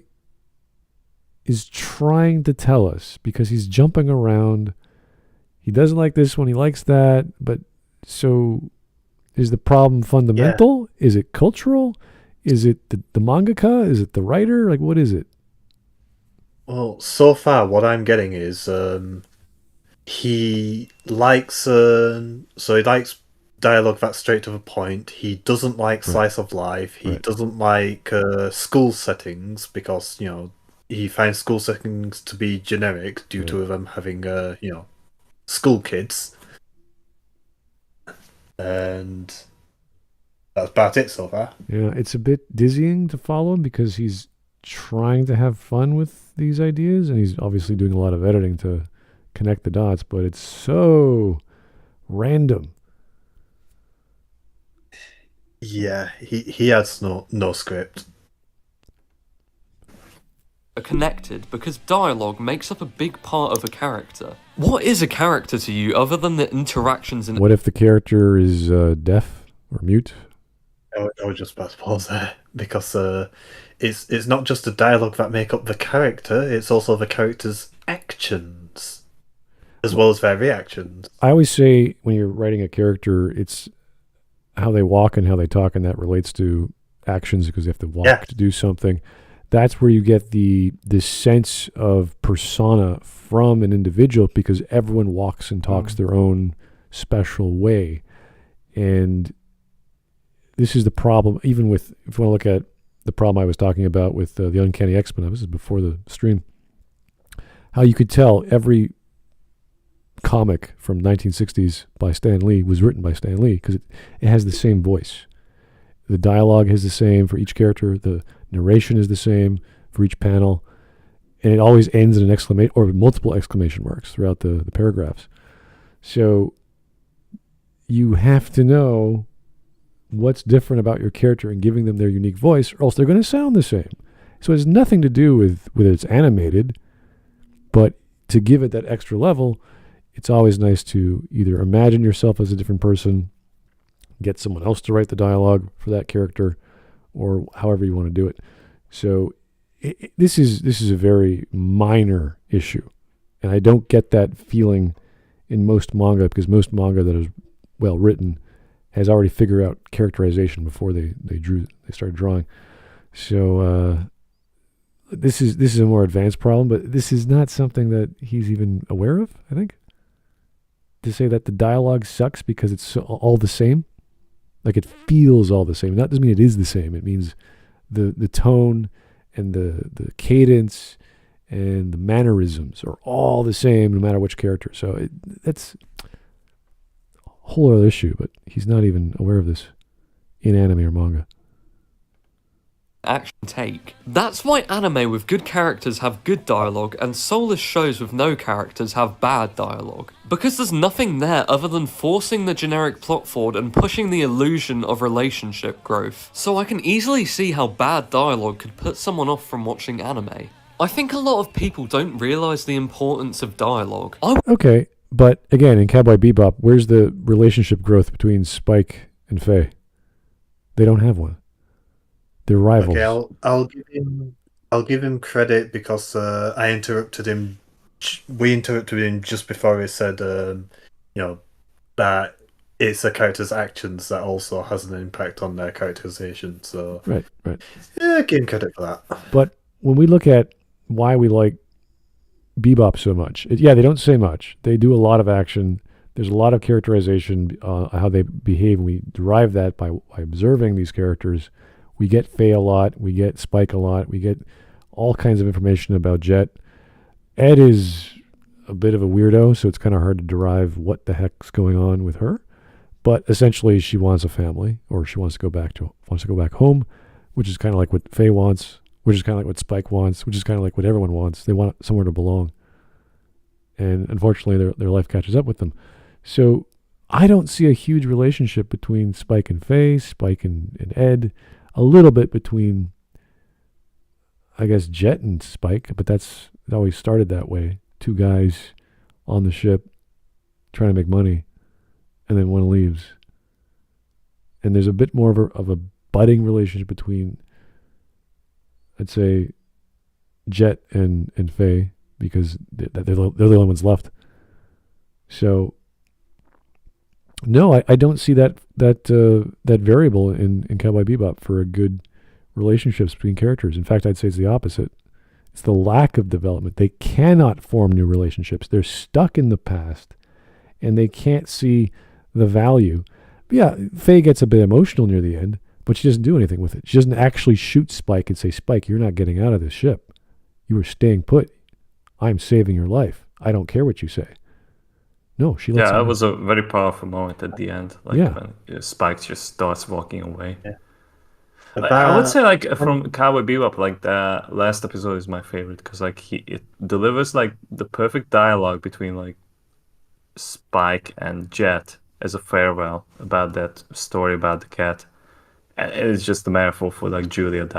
is trying to tell us because he's jumping around. He doesn't like this one. He likes that. But so is the problem fundamental? Yeah. Is it cultural? Is it the mangaka? Is it the writer? Like, what is it? Well, so far what I'm getting is he likes he likes dialogue that's straight to the point. He doesn't like slice of life. He doesn't like school settings because, he finds school settings to be generic due to them having, school kids. And that's about it so far. Yeah, it's a bit dizzying to follow him because he's trying to have fun with these ideas, and he's obviously doing a lot of editing to connect the dots, but it's so random. Yeah, he has no script. Are connected because dialogue makes up a big part of a character. What is a character to you other than the interactions in... What if the character is deaf or mute? I would just about to pause there because it's not just the dialogue that make up the character, it's also the character's actions as well as their reactions. I always say when you're writing a character, it's how they walk and how they talk, and that relates to actions because they have to walk to do something. That's where you get the sense of persona from an individual because everyone walks and talks their own special way. And this is the problem, even with, if you want to look at the problem I was talking about with the Uncanny X-Men, this is before the stream, how you could tell every comic from 1960s by Stan Lee was written by Stan Lee because it has the same voice. The dialogue is the same for each character. The narration is the same for each panel. And it always ends in an exclamation or multiple exclamation marks throughout the paragraphs. So you have to know what's different about your character and giving them their unique voice, or else they're going to sound the same. So it has nothing to do with whether it's animated, but to give it that extra level, it's always nice to either imagine yourself as a different person, get someone else to write the dialogue for that character, or however you want to do it. So this is a very minor issue, and I don't get that feeling in most manga because most manga that is well written has already figured out characterization before they started drawing. So this is a more advanced problem, but this is not something that he's even aware of, I think. To say that the dialogue sucks because it's all the same, like it feels all the same. That doesn't mean it is the same. It means the tone and the cadence and the mannerisms are all the same no matter which character. So that's a whole other issue, but he's not even aware of this in anime or manga. action take. That's why anime with good characters have good dialogue and soulless shows with no characters have bad dialogue. Because there's nothing there other than forcing the generic plot forward and pushing the illusion of relationship growth. So I can easily see how bad dialogue could put someone off from watching anime. I think a lot of people don't realise the importance of dialogue. Okay, but again, in Cowboy Bebop, where's the relationship growth between Spike and Faye? They don't have one. They're rivals. Okay, I'll give him credit because I interrupted him. We interrupted him just before he said, that it's a character's actions that also has an impact on their characterization. So Right. yeah, give him credit for that. But when we look at why we like Bebop so much, they don't say much. They do a lot of action. There's a lot of characterization, how they behave. We derive that by observing these characters. We get Faye a lot. We get Spike a lot. We get all kinds of information about Jet. Ed is a bit of a weirdo, so it's kind of hard to derive what the heck's going on with her. But essentially, she wants a family, or she wants to go back home, which is kind of like what Faye wants, which is kind of like what Spike wants, which is kind of like what everyone wants. They want somewhere to belong, and unfortunately, their life catches up with them. So I don't see a huge relationship between Spike and Faye, Spike and Ed. A little bit between, I guess, Jet and Spike, but it always started that way. Two guys on the ship trying to make money, and then one leaves. And there's a bit more of a budding relationship between, I'd say, Jet and Faye, because they're the only ones left. So, no, I don't see that variable in Cowboy Bebop for a good relationships between characters. In fact, I'd say it's the opposite. It's the lack of development. They cannot form new relationships. They're stuck in the past, and they can't see the value. But yeah, Faye gets a bit emotional near the end, but she doesn't do anything with it. She doesn't actually shoot Spike and say, Spike, you're not getting out of this ship. You are staying put. I'm saving your life. I don't care what you say. No, she lets him it was a very powerful moment at the end. When Spike just starts walking away. Yeah. I would say, from Cowboy Bebop, the last episode is my favorite because it delivers the perfect dialogue between Spike and Jet as a farewell about that story about the cat. And it's just a metaphor for Julia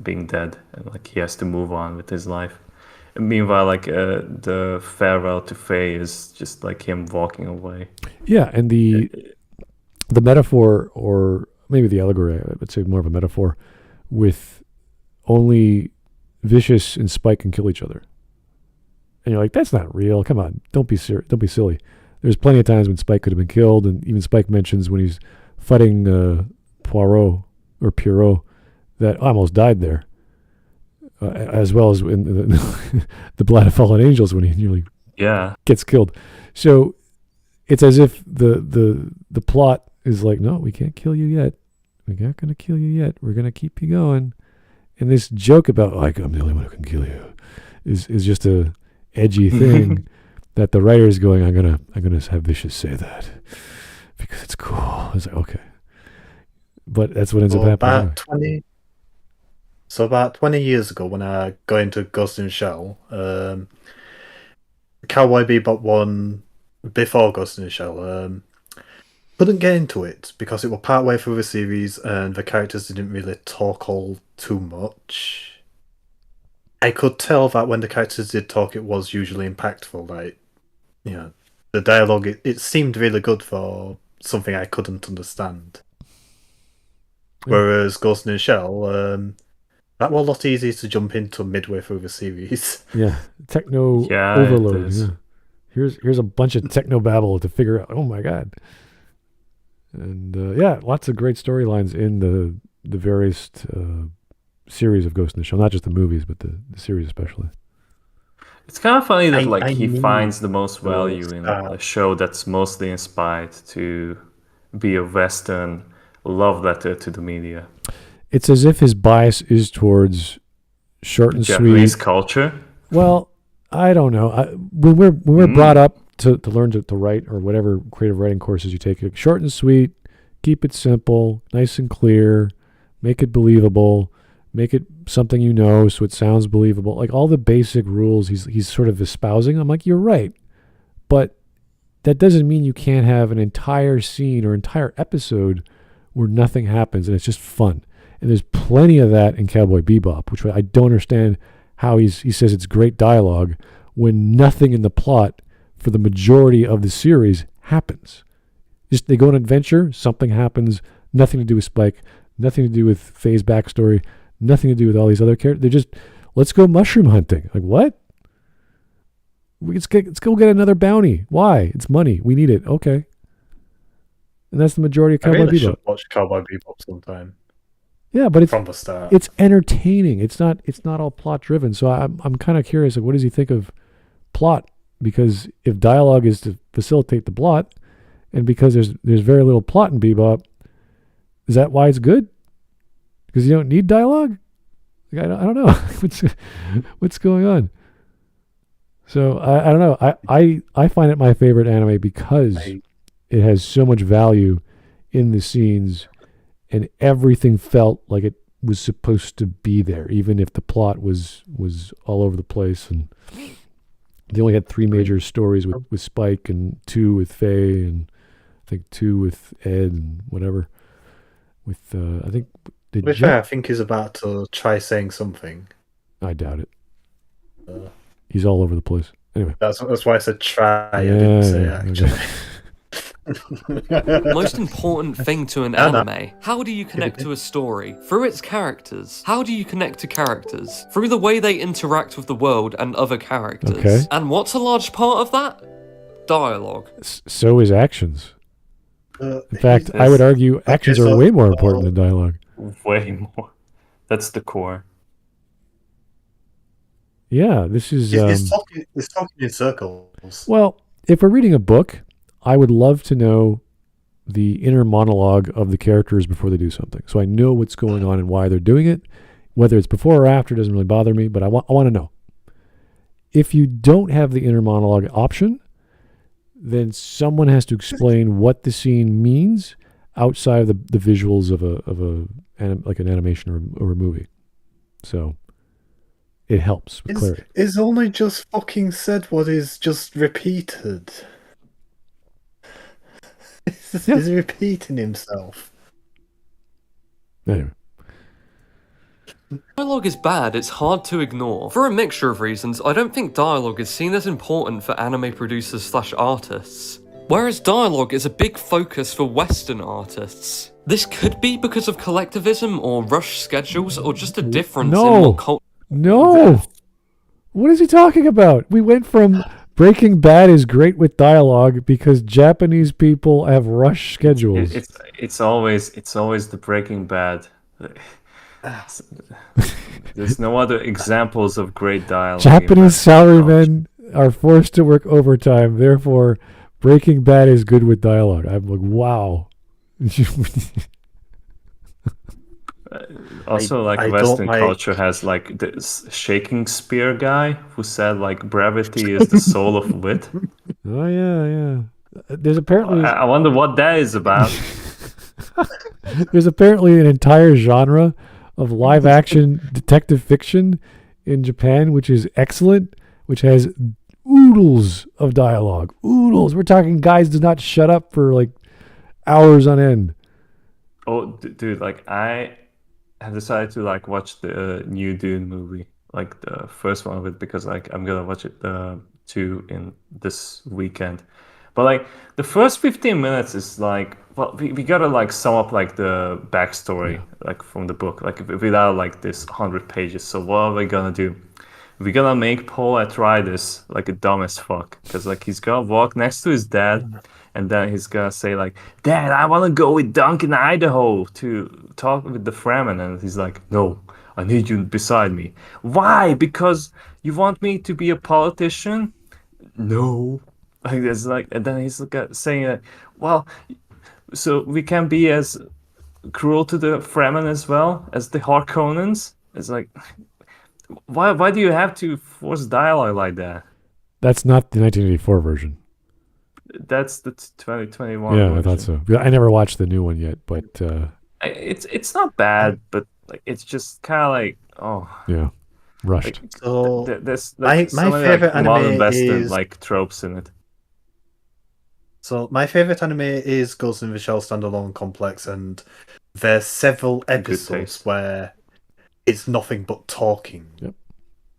being dead, and he has to move on with his life. And meanwhile, the farewell to Faye is just him walking away. Yeah, and the metaphor, or maybe the allegory, I would say more of a metaphor, with only Vicious and Spike can kill each other. And you're like, that's not real. Come on, don't be silly. There's plenty of times when Spike could have been killed, and even Spike mentions when he's fighting Poirot that I almost died there. As well as in the Blood of Fallen Angels when he nearly gets killed. So it's as if the plot is no, we can't kill you yet. We're not going to kill you yet. We're going to keep you going. And this joke about I'm the only one who can kill you is just a edgy thing that the writer is going, I'm gonna have Vicious say that because it's cool. It's okay, but that's what ends up happening. About 20 years ago, when I got into Ghost in the Shell, Cowboy Bebop 1, before Ghost in the Shell, couldn't get into it because it was partway through the series and the characters didn't really talk all too much. I could tell that when the characters did talk, it was usually impactful. The dialogue, it seemed really good for something I couldn't understand. Whereas Ghost in the Shell, that was a lot easier to jump into midway through the series. Yeah, techno overload. Yeah. Here's a bunch of techno babble to figure out. Oh my god! And lots of great storylines in the various series of Ghost in the Shell, not just the movies, but the series especially. It's kind of funny that he finds the most value in a show that's mostly inspired to be a Western love letter to the media. It's as if his bias is towards short and Japanese sweet culture. Well, I don't know. When we're brought up to learn to write, or whatever creative writing courses you take, short and sweet, keep it simple, nice and clear, make it believable, Make it something you know so it sounds believable. Like all the basic rules he's sort of espousing. I'm like, you're right. But that doesn't mean you can't have an entire scene or entire episode where nothing happens and it's just fun. And there's plenty of that in Cowboy Bebop, which I don't understand how he says it's great dialogue when nothing in the plot for the majority of the series happens. Just they go on an adventure, something happens, nothing to do with Spike, nothing to do with Faye's backstory, nothing to do with all these other characters. They're just, let's go mushroom hunting. Like, what? Let's go get another bounty. Why? It's money. We need it. Okay. And that's the majority of Cowboy Bebop. I really should watch Cowboy Bebop sometime. Yeah, but it's from the start. It's entertaining. It's not all plot driven. So I'm kind of curious. Like, what does he think of plot? Because if dialogue is to facilitate the plot, and because there's very little plot in Bebop, is that why it's good? Because you don't need dialogue? Like, I don't know. what's going on? So I don't know. I find it my favorite anime because it has so much value in the scenes, and everything felt like it was supposed to be there, even if the plot was all over the place. And they only had 3 major stories with Spike, and 2 with Faye, and I think 2 with Ed, and whatever. With I think. I think he's about to try saying something. I doubt it. He's all over the place. Anyway, that's why I said try. I didn't say actually. Most important thing to an anime. How do you connect to a story? Through its characters. How do you connect to characters? Through the way they interact with the world and other characters. Okay. And what's a large part of that? Dialogue. So is actions. In fact, I would argue actions are way more important than dialogue. Way more. That's the core. Yeah, this is... It's talking in circles. Well, if we're reading a book, I would love to know the inner monologue of the characters before they do something. So I know what's going on and why they're doing it. Whether it's before or after doesn't really bother me, but I want to know. If you don't have the inner monologue option, then someone has to explain what the scene means outside of the visuals of an animation or a movie. So it helps with clarity. It's only just fucking said what is just repeated. He's repeating himself. Anyway. Dialogue is bad, it's hard to ignore. For a mixture of reasons, I don't think dialogue is seen as important for anime producers / artists. Whereas dialogue is a big focus for Western artists. This could be because of collectivism or rush schedules or just a difference in what culture... No! What is he talking about? We went from Breaking Bad is great with dialogue because Japanese people have rush schedules. It's always the Breaking Bad. There's no other examples of great dialogue. Japanese salarymen are forced to work overtime, therefore Breaking Bad is good with dialogue. I'm like, wow. Also, Western culture has this shaking spear guy who said brevity is the soul of wit. Oh yeah. There's apparently. I wonder what that is about. There's apparently an entire genre of live action detective fiction in Japan, which is excellent, which has oodles of dialogue. Oodles. We're talking guys do not shut up for hours on end. Oh, dude, I have decided to watch the new Dune movie, the first one of it, because I'm gonna watch it too in this weekend. But the first 15 minutes is we gotta sum up the backstory from the book without this 100 pages. So what are we gonna do? We're gonna make Paul Atreides a dumb as fuck because he's gonna walk next to his dad and then he's gonna say Dad, I wanna go with Duncan, Idaho to talk with the Fremen, and he's like, no, I need you beside me. Why? Because you want me to be a politician? No. It's and then he's saying well, so we can be as cruel to the Fremen as well as the Harkonnens. It's why do you have to force dialogue like that? That's not the 1984 version. That's the 2021 yeah, version. I thought so. I never watched the new one yet, but it's not bad, but like it's just kind of like Yeah, rushed. like, So there's my so many favorite like modern anime Western is like tropes in it. so my favorite anime is Ghost in the Shell Standalone Complex, and there's several episodes taste. where it's nothing but talking. Yep.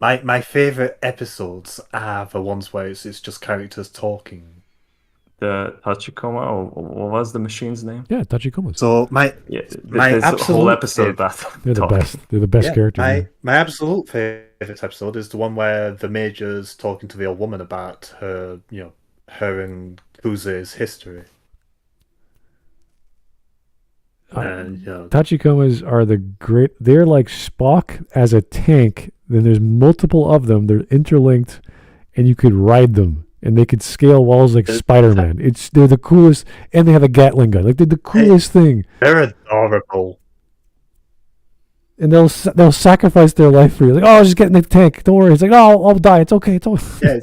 My favorite episodes are the ones where it's just characters talking. The Tachikoma, or what was the machine's name? Yeah, Tachikomas. So My there's a whole absolute episode about They're the talking. best. They're the best characters. My yeah. my absolute favorite episode is the one where the major's talking to the old woman about her, her and Kuze's history. And Tachikomas are the great. They're like Spock as a tank. Then there's multiple of them. They're interlinked, and you could ride them, and they could scale walls like Spider-Man. They're the coolest, and they have a Gatling gun. Like they're the coolest thing. they're adorable. And they'll sacrifice their life for you. Like, oh, just get in the tank. Don't worry. It's like, oh, I'll die. It's okay. It's okay.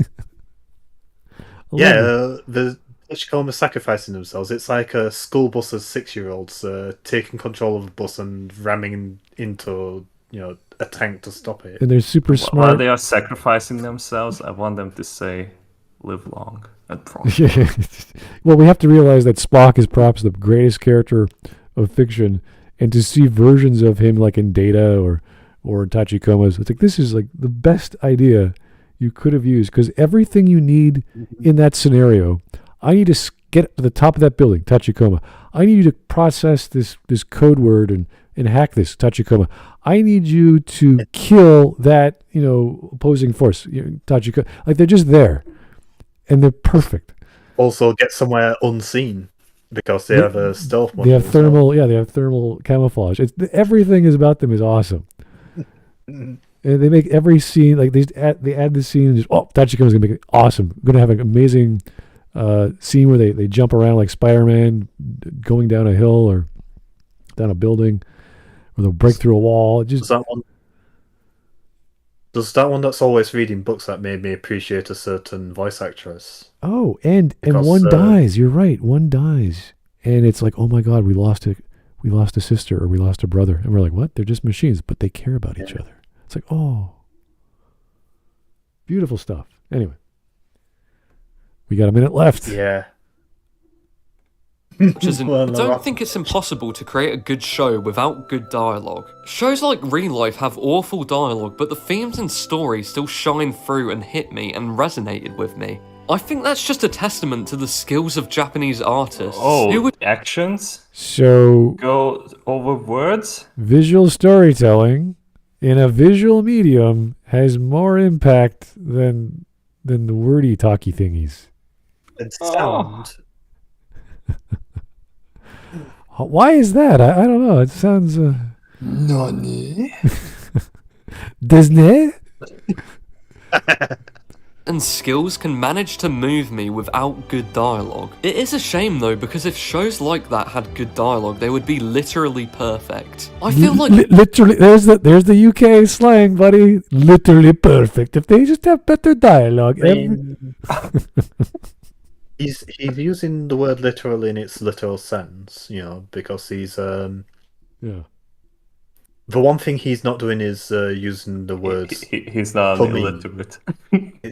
Yeah, the Tachikoma sacrificing themselves. It's like a school bus of 6-year-olds taking control of the bus and ramming into a tank to stop it. And they're super While smart. they are sacrificing themselves, I want them to say, "Live long and prosper." Well, we have to realize that Spock is perhaps the greatest character of fiction, and to see versions of him like in Data or in Tachikomas, it's like this is like the best idea you could have used, because everything you need in that scenario, I need to get up to the top of that building, Tachikoma. I need you to process this code word and hack this, Tachikoma. I need you to kill that opposing force, Tachikoma. Like they're just there, and they're perfect. Also, get somewhere unseen because they have a stealth. They have thermal, they have thermal camouflage. Everything is about them is awesome. And they make every scene like they add the scene and just Tachikoma's gonna make it awesome. Gonna have an amazing scene where they jump around like Spider-Man, going down a hill or down a building, or they'll break through a wall. Does that one that's always reading books that made me appreciate a certain voice actress? Oh, and Because, one dies. You're right. One dies, and it's like, oh my God, we lost a sister or we lost a brother, and we're like, what? They're just machines, but they care about each other. It's like, oh, beautiful stuff. Anyway, we got a minute left. Yeah. I don't think it's impossible to create a good show without good dialogue. Shows like Real Life have awful dialogue, but the themes and story still shine through and hit me and resonated with me. I think that's just a testament to the skills of Japanese artists. Actions So go over words. Visual storytelling in a visual medium has more impact than the wordy talky thingies. And sound. Why is that? I don't know. It sounds Nani? Disney. And skills can manage to move me without good dialogue. It is a shame though, because if shows like that had good dialogue, they would be literally perfect. I feel like Literally, there's the UK slang, buddy. Literally perfect. If they just have better dialogue. He's using the word literally in its literal sense, because he's Yeah. The one thing he's not doing is using the words. He's not to me. illiterate.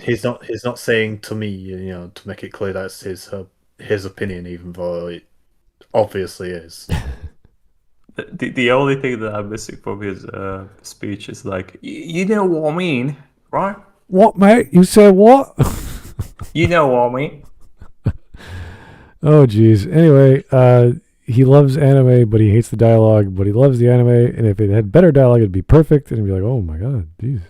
He's not saying to me, to make it clear that's his opinion, even though it obviously is. The only thing that I'm missing from his speech is like, you know what I mean, right? What, mate? You said what? You know what I mean. Oh, geez. Anyway, he loves anime, but he hates the dialogue, but he loves the anime, and if it had better dialogue, it'd be perfect, and he'd be like, oh my God, geez.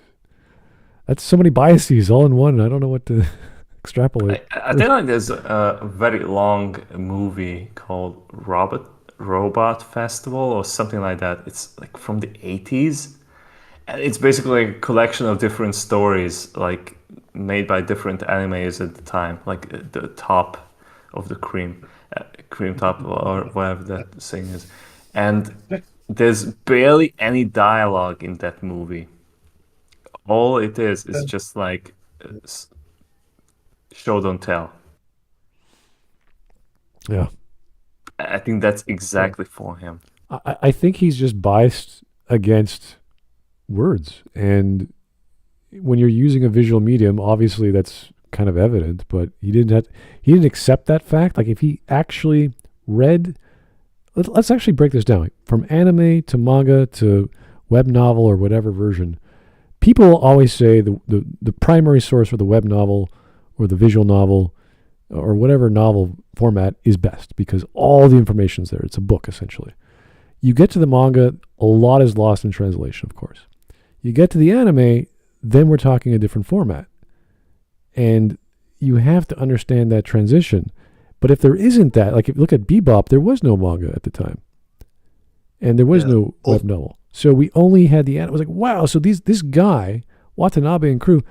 That's so many biases all in one. I don't know what to extrapolate. I think like there's a very long movie called Robot Festival or something like that. It's like from the 80s. And it's basically a collection of different stories like made by different animes at the time, like the top of the cream top or whatever that thing is. And there's barely any dialogue in that movie. All it is just like show don't tell. Yeah. I think that's exactly for him. I think he's just biased against words. And when you're using a visual medium, obviously that's kind of evident, but he didn't accept that fact. Like if he actually read, let's actually break this down. From anime to manga to web novel or whatever version, people always say the primary source for the web novel or the visual novel or whatever novel format is best because all the information's there. It's a book, essentially. You get to the manga, a lot is lost in translation, of course. You get to the anime, then we're talking a different format. And you have to understand that transition. But if there isn't that, like if you look at Bebop, there was no manga at the time. And there was no web novel. So we only had the anime. I was like, wow, so this guy, Watanabe and crew,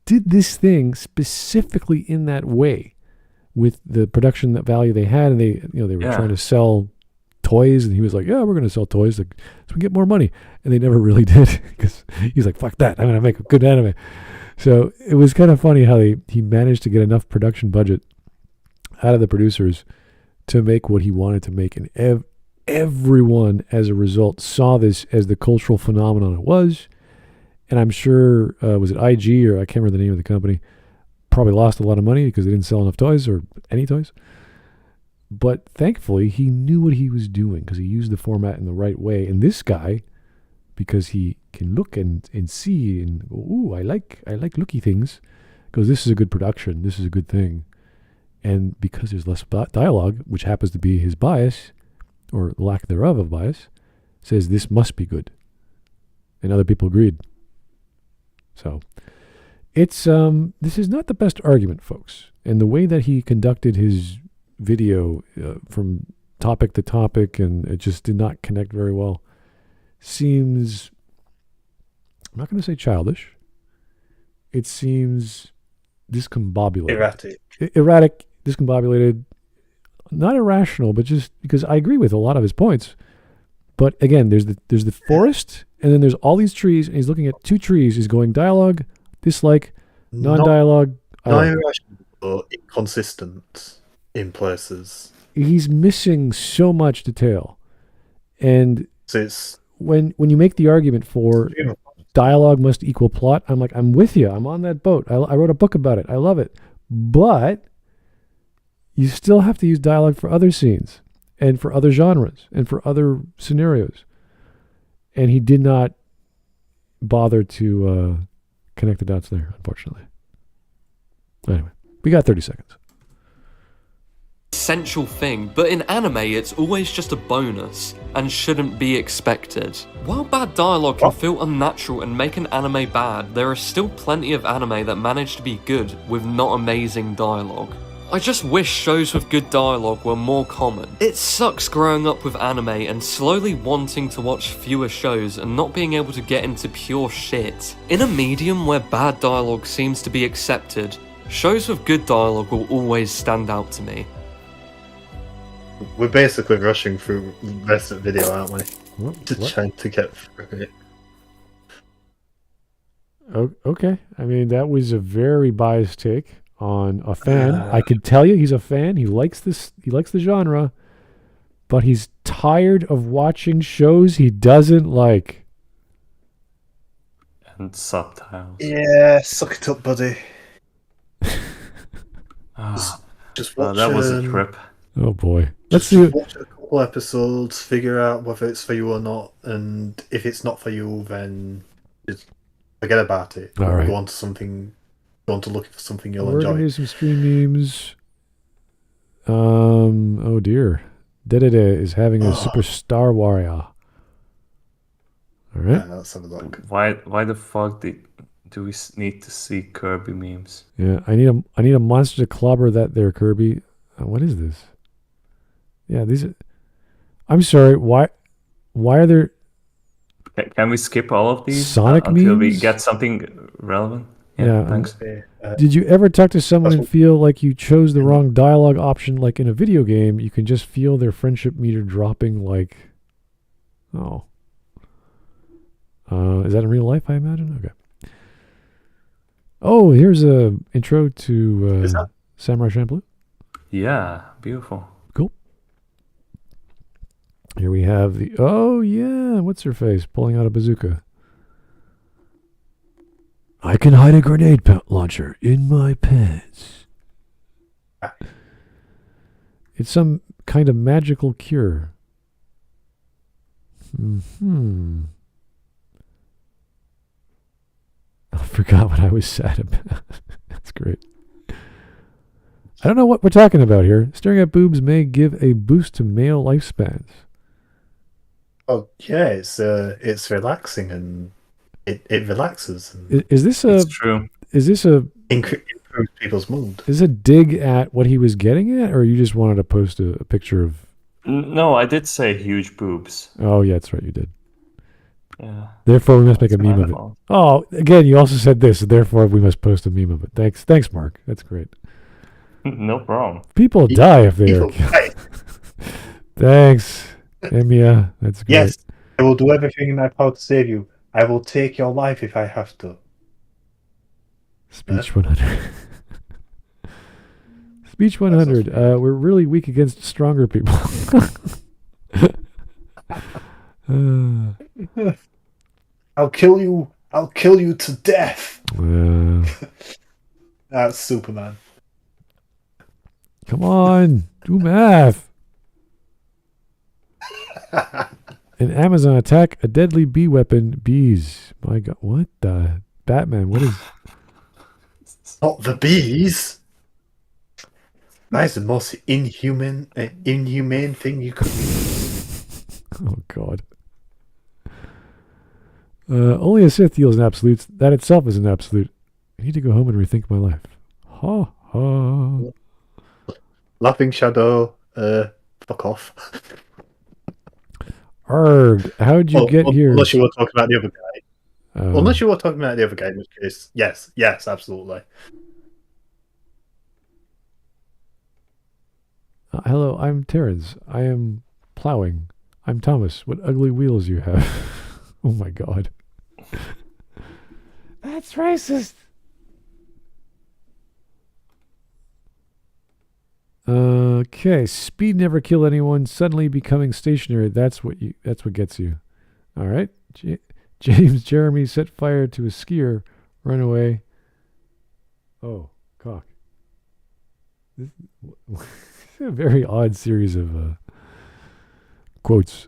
did this thing specifically in that way with the production value they had. And they were trying to sell toys. And he was like, yeah, we're going to sell toys so we get more money. And they never really did because he's like, fuck that. I'm going to make a good anime. So it was kind of funny how he managed to get enough production budget out of the producers to make what he wanted to make. And everyone, as a result, saw this as the cultural phenomenon it was. And I'm sure, was it IG or I can't remember the name of the company, probably lost a lot of money because they didn't sell enough toys or any toys. But thankfully, he knew what he was doing because he used the format in the right way. And this guy, because he can look and see and go, ooh, I like looky things, goes, this is a good production, this is a good thing. And because there's less dialogue, which happens to be his bias, or lack thereof of bias, says this must be good. And other people agreed. So it's this is not the best argument, folks. And the way that he conducted his video from topic to topic, and it just did not connect very well, seems, I'm not going to say childish. It seems discombobulated. Erratic, discombobulated, not irrational, but just because I agree with a lot of his points. But again, there's the forest, and then there's all these trees, and he's looking at two trees. He's going dialogue, dislike, non-dialogue. Not irrational, but inconsistent in places. He's missing so much detail. And so it's, when you make the argument for dialogue must equal plot, I'm like, I'm with you. I'm on that boat. I wrote a book about it. I love it. But you still have to use dialogue for other scenes and for other genres and for other scenarios. And he did not bother to connect the dots there, unfortunately. Anyway, we got 30 seconds. Essential thing, but in anime it's always just a bonus and shouldn't be expected. While bad dialogue can feel unnatural and make an anime bad, there are still plenty of anime that manage to be good with not amazing dialogue. I just wish shows with good dialogue were more common. It sucks growing up with anime and slowly wanting to watch fewer shows and not being able to get into pure shit. In a medium where bad dialogue seems to be accepted, shows with good dialogue will always stand out to me. We're basically rushing through the rest of the video, aren't we? Trying to get through it. Okay. I mean, that was a very biased take on a fan. I could tell you he's a fan. He likes this. He likes the genre, but he's tired of watching shows he doesn't like. And subtitles. Yeah, suck it up, buddy. Just watch. That was a trip. Oh boy. Let's see. Watch a couple episodes, figure out whether it's for you or not, and if it's not for you, then just forget about it. All right. Go on to look for something you'll We're enjoy. gonna do some stream memes. Oh dear. Dedede is having a superstar warrior. All right. Yeah, let's have a look. Why the fuck do we need to see Kirby memes? Yeah, I need a monster to clobber that there, Kirby. What is this? Yeah, these are... I'm sorry, why are there... Can we skip all of these Sonic until we memes? get something relevant? Yeah, thanks. Did you ever talk to someone and feel like you chose the wrong dialogue option? Like in a video game, you can just feel their friendship meter dropping like... Oh. Is that in real life, I imagine? Okay. Oh, here's a intro to Samurai Champloo. Yeah, beautiful. Cool. Here we have the... Oh, yeah. What's her face? Pulling out a bazooka. I can hide a grenade launcher in my pants. It's some kind of magical cure. I forgot what I was sad about. That's great. I don't know what we're talking about here. Staring at boobs may give a boost to male lifespans. Oh yeah, it's relaxing and it relaxes. And Is this It's true. Is this a improves people's mood. is this a dig at what he was getting at, or you just wanted to post a picture of? No, I did say huge boobs. Oh yeah, that's right, you did. Yeah. Therefore, we must make a That's meme my of it. fault. Oh, again, you also said this. Therefore, we must post a meme of it. Thanks, Mark. That's great. No problem. People die if they are. People- Hey, Thanks, Emia. That's great. yes, I will do everything in my power to save you. I will take your life if I have to. Speech 100. Speech 100. We're really weak against stronger people. I'll kill you. I'll kill you to death. Uh, That's Superman. come on, do math. An Amazon attack, a deadly bee weapon, bees. My God, what the Batman? What is? Not the bees. That is the most inhumane thing you could. Oh God. Only a Sith deals in absolutes. That itself is an absolute. I need to go home and rethink my life. Ha ha. Laughing Shadow. Fuck off. Arg, how'd you get here? Unless you were talking about the other guy. Uh, Unless you were talking about the other guy, in which case, yes, absolutely. Hello, I'm Terrence. I am plowing. I'm Thomas. What ugly wheels you have. Oh my God. That's racist. Okay, speed never kill anyone. Suddenly becoming stationary. That's what gets you. All right. James Jeremy set fire to a skier. Run away. Oh, cock. This is a very odd series of quotes.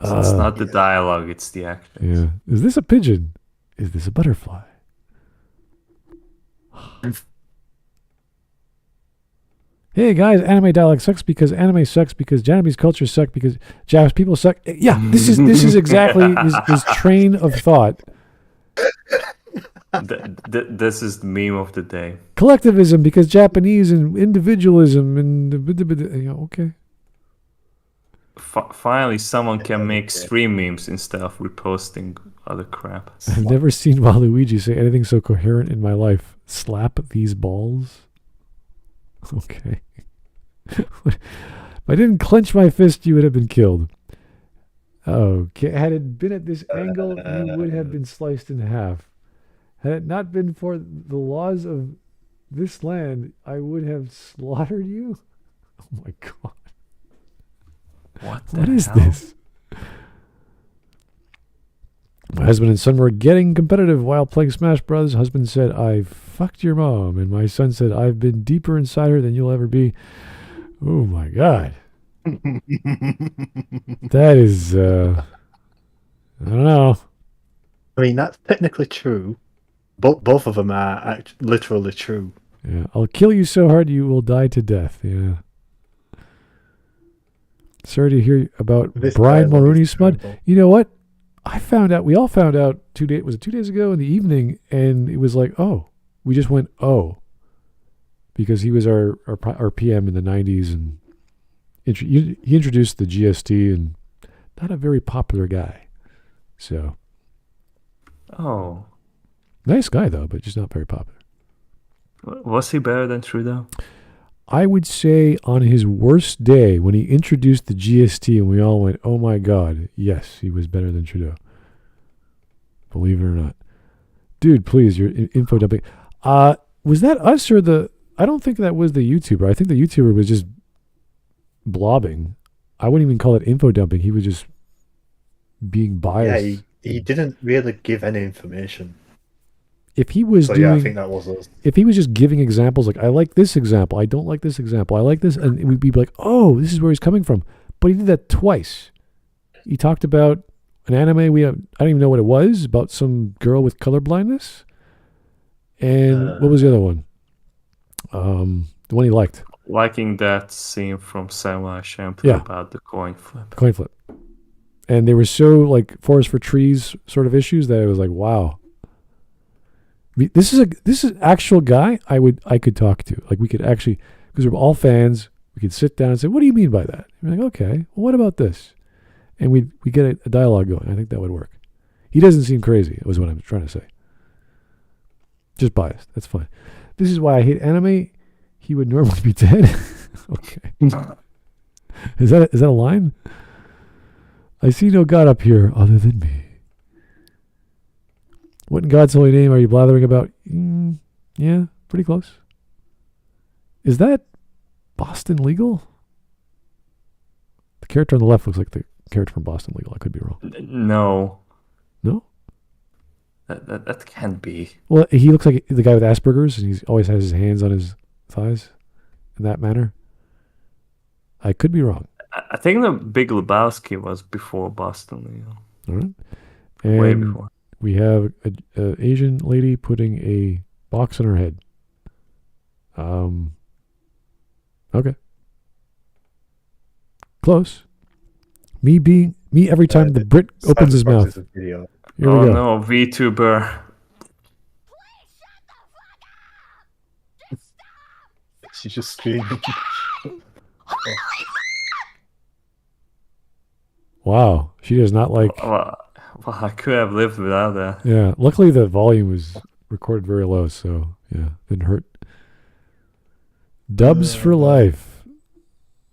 It's not the dialogue, it's the action. Yeah. Is this a pigeon? Is this a butterfly? Hey guys, anime dialogue sucks because anime sucks because Japanese culture sucks because Japanese people suck. Yeah, this is exactly his train of thought. This is the meme of the day. Collectivism because Japanese and individualism and okay. Finally, someone can make stream memes instead of reposting other crap. I've never seen Waluigi say anything so coherent in my life. Slap these balls. Okay. If I didn't clench my fist, you would have been killed. Okay. Had it been at this angle, you would have been sliced in half. Had it not been for the laws of this land, I would have slaughtered you. Oh my God. What is this? My husband and son were getting competitive while playing Smash Bros. Husband said, I fucked your mom. And my son said, I've been deeper inside her than you'll ever be. Oh my God. That is, I don't know. I mean, that's technically true. Both of them are literally true. Yeah, I'll kill you so hard you will die to death. Yeah. Sorry to hear about This Brian dialogue Mulrooney, is Smud. terrible. You know what? We all found out 2 days, was it 2 days ago in the evening? And it was like, oh, we just went, oh, because he was our PM in the 90s and he introduced the GST and not a very popular guy. So. Oh. Nice guy though, but just not very popular. Was he better than Trudeau? I would say on his worst day when he introduced the GST and we all went, oh my God, yes, he was better than Trudeau. Believe it or not. Dude, please, your info dumping. Was that us or I don't think that was the YouTuber. I think the YouTuber was just blobbing. I wouldn't even call it info dumping. He was just being biased. Yeah, he didn't really give any information. If he was So doing, yeah, I think that was us. if he was just giving examples like, I like this example, I don't like this example, I like this, and we'd be like, oh, this is where he's coming from. But he did that twice. He talked about an anime I don't even know what it was, about some girl with color blindness. And what was the other one? The one he liked. Liking that scene from Samurai Champloo Yeah. about the coin flip. Coin flip. And they were so like forest for trees sort of issues that it was like, wow. This is actual guy I could talk to. Like we could actually, because we're all fans, we could sit down and say, what do you mean by that? And we're like, okay, well, what about this? And we get a dialogue going. I think that would work. He doesn't seem crazy, was what I'm trying to say. Just biased. That's fine. This is why I hate anime. He would normally be dead. Okay. Is that a line? I see no God up here other than me. What in God's holy name are you blathering about? Yeah, pretty close. Is that Boston Legal? The character on the left looks like the character from Boston Legal. I could be wrong. No. No? That can't be. Well, he looks like the guy with Asperger's, and he always has his hands on his thighs in that manner. I could be wrong. I think the Big Lebowski was before Boston Legal. All right. And Way before. we have an Asian lady putting a box on her head. Okay. Close. Me every time the Brit opens his mouth. Video. Here we Oh go. no, VTuber. She's just screaming. Wow. She does not like... Well, I could have lived without that. Yeah. Luckily, the volume was recorded very low, so yeah, didn't hurt. Dubs for life.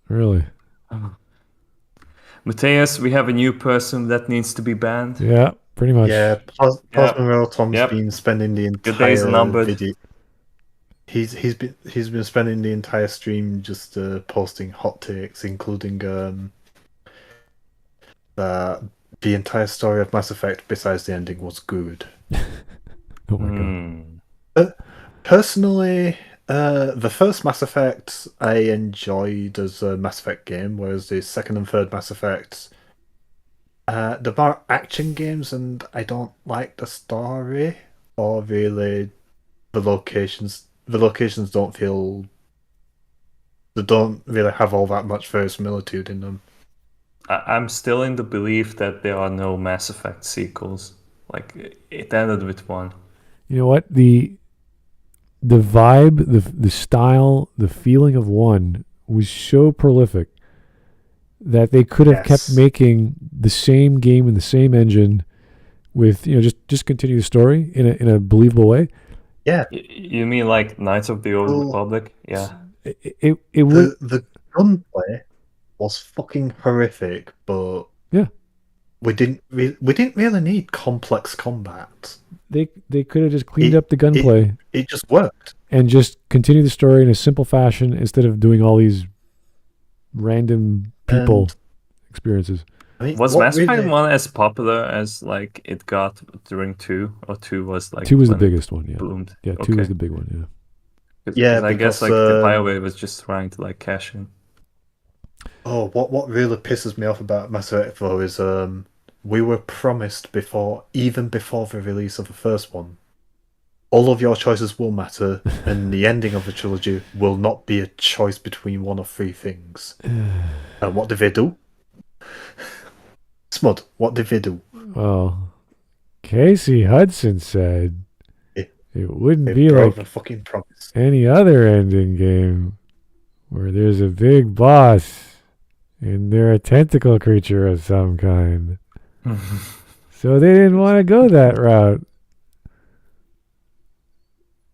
Really. Mateus, we have a new person that needs to be banned. Yeah, pretty much. Yeah, Plasma Tom's Yep. been spending the Good days entire numbered. video. He's been spending the entire stream just posting hot takes, including that the entire story of Mass Effect, besides the ending, was good. Oh my god. Personally, the first Mass Effect I enjoyed as a Mass Effect game, whereas the second and third Mass Effects, they're more action games, and I don't like the story or really the locations. The locations don't feel. They don't really have all that much verisimilitude in them. I'm still in the belief that there are no Mass Effect sequels. Like, it ended with one. You know what? The vibe, the style, the feeling of one was so prolific that they could have kept making the same game in the same engine with, just continue the story in a believable way. Yeah. You mean like Knights of the Old Republic? Yeah. It would. The gunplay was fucking horrific, but Yeah. we didn't really need complex combat. They could have just cleaned up the gunplay It just worked. and just continue the story in a simple fashion instead of doing all these random people experiences. I mean, Was what Mass Effect really- 1 as popular as like it got during 2? Or 2 was like 2 was the when it biggest one, yeah. boomed? Yeah, 2 was the big one, yeah. 'Cause I guess because, like the BioWare was just trying to like cash in. Oh, what really pisses me off about Mass Effect 4 is we were promised even before the release of the first one, all of your choices will matter, and the ending of the trilogy will not be a choice between one of three things. And what did they do? Smud, what did they do? Well, Casey Hudson said it wouldn't They be broke like the fucking promise. any other ending game where there's a big boss and they're a tentacle creature of some kind. So they didn't want to go that route.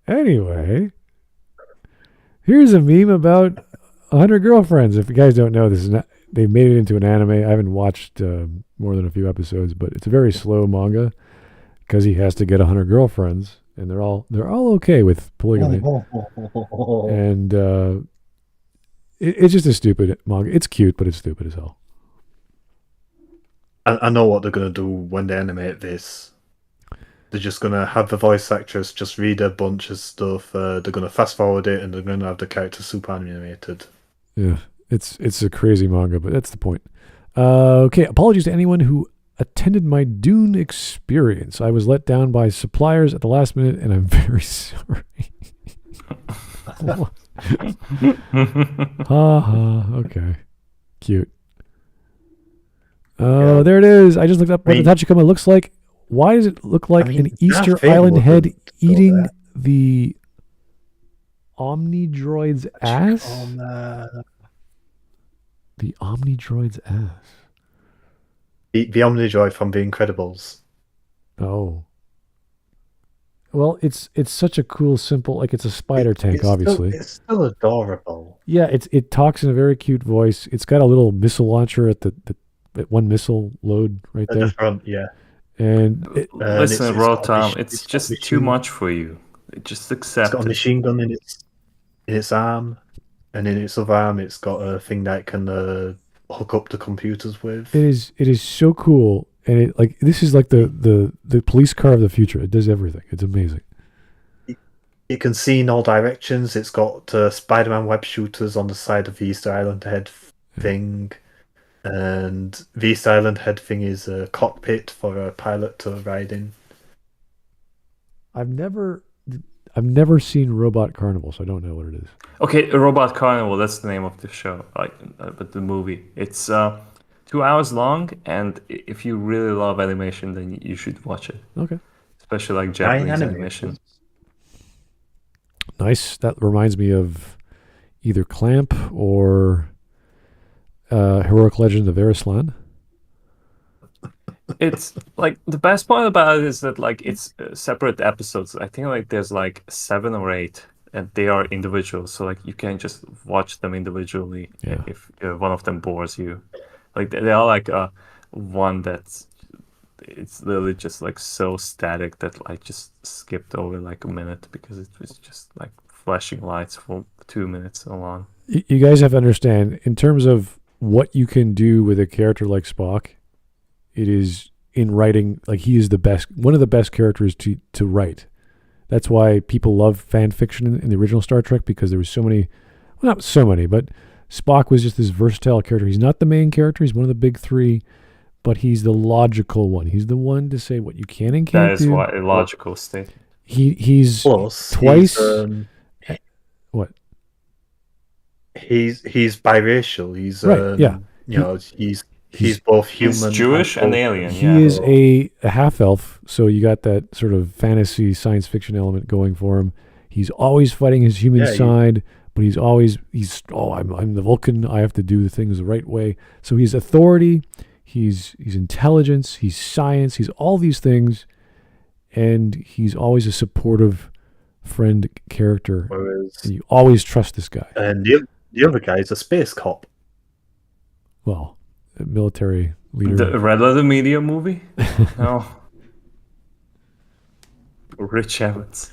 Anyway, here's a meme about 100 girlfriends. If you guys don't know, this is not. They made it into an anime. I haven't watched more than a few episodes, but it's a very slow manga because he has to get 100 girlfriends, and they're all okay with polygamy. And It's just a stupid manga. It's cute, but it's stupid as hell. I know what they're going to do when they animate this. They're just going to have the voice actress just read a bunch of stuff. They're going to fast forward it, and they're going to have the characters super animated. Yeah, it's a crazy manga, but that's the point. Okay, apologies to anyone who attended my Dune experience. I was let down by suppliers at the last minute, and I'm very sorry. Okay. Cute. Oh, Yeah. there it is. I just looked up what I the mean- Tachikoma looks like. Why does it look like an Easter Darth Vader Island would head go eating there. the Omnidroid's ass? The Omnidroid's ass. The Omnidroid from The Incredibles. Oh. Well, it's such a cool, simple, like it's a spider tank, obviously. It's still adorable. Yeah, it talks in a very cute voice. It's got a little missile launcher at the one missile load right At the there. front, yeah. And Listen, it's Raw got a Tom, machine- it's it's got just a too machine- much for you. Just It's accept got a it. machine gun in its arm, and in its other arm, it's got a thing that it can hook up the computers with. it is so cool, and it like this is like the police car of the future. It does everything. It's amazing. It can see in all directions. It's got Spider-Man web shooters on the side of the Easter Island head thing, and the Easter Island head thing is a cockpit for a pilot to ride in. I've never seen Robot Carnival, so I don't know what it is. Okay, Robot Carnival, that's the name of the show, but the movie. It's 2 hours long, and if you really love animation, then you should watch it. Okay. Especially like 9 Japanese animators. animation. Nice. That reminds me of either Clamp or Heroic Legend of Erislan. It's like the best part about it is that like it's separate episodes. I think like there's like 7 or 8, and they are individual. So like you can just watch them individually Yeah. if one of them bores you. Like they are like one that's it's literally just like so static that I just skipped over like a minute because it was just like flashing lights for 2 minutes so long. You guys have to understand, in terms of what you can do with a character like Spock, it is in writing, like he is the best, one of the best characters to write. That's why people love fan fiction in the original Star Trek, because there was so many, well, not so many, but Spock was just this versatile character. He's not the main character. He's one of the big three, but he's the logical one. He's the one to say what you can and can't That is do. why a logical state. He's Plus, twice. What? He's biracial. He's Right, yeah. You know, he's both human. He's Jewish and alien. He Yeah. is a half elf, so you got that sort of fantasy science fiction element going for him. He's always fighting his human Yeah, side, but he's I'm the Vulcan. I have to do the things the right way. So he's authority, he's intelligence, he's science, he's all these things, and he's always a supportive friend character. Whereas, And you always trust this guy. and the other guy is a space cop. Well, a military leader. The Red Letter Media movie? No. Rich Evans.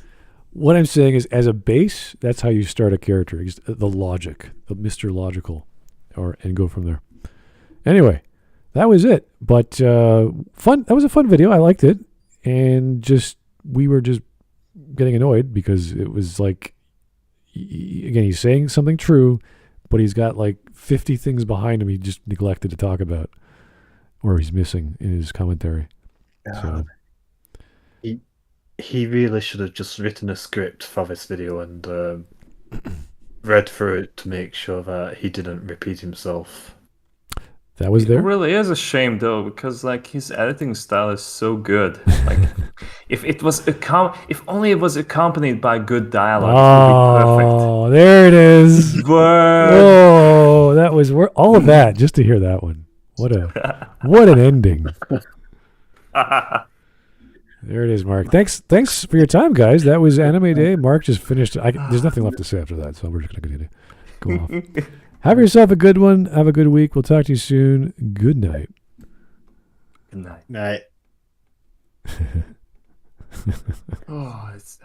What I'm saying is, as a base, that's how you start a character. Just the logic, the Mr. Logical, and go from there. Anyway, that was it. But fun. That was a fun video. I liked it, and we were just getting annoyed because it was like, again, he's saying something true, but he's got like 50 things behind him he just neglected to talk about, or he's missing in his commentary. So. He really should have just written a script for this video and read through it to make sure that he didn't repeat himself. That was It there. really is a shame though, because like his editing style is so good. Like if it was if only it was accompanied by good dialogue, it would be perfect. Oh, there it is. But Oh, that was all of that just to hear that one. What an ending. There it is, Mark. Thanks for your time, guys. That was Anime Day. Mark just finished. There's nothing left to say after that, so we're just going to go off. Have yourself a good one. Have a good week. We'll talk to you soon. Good night. Good night. Right. Oh, it's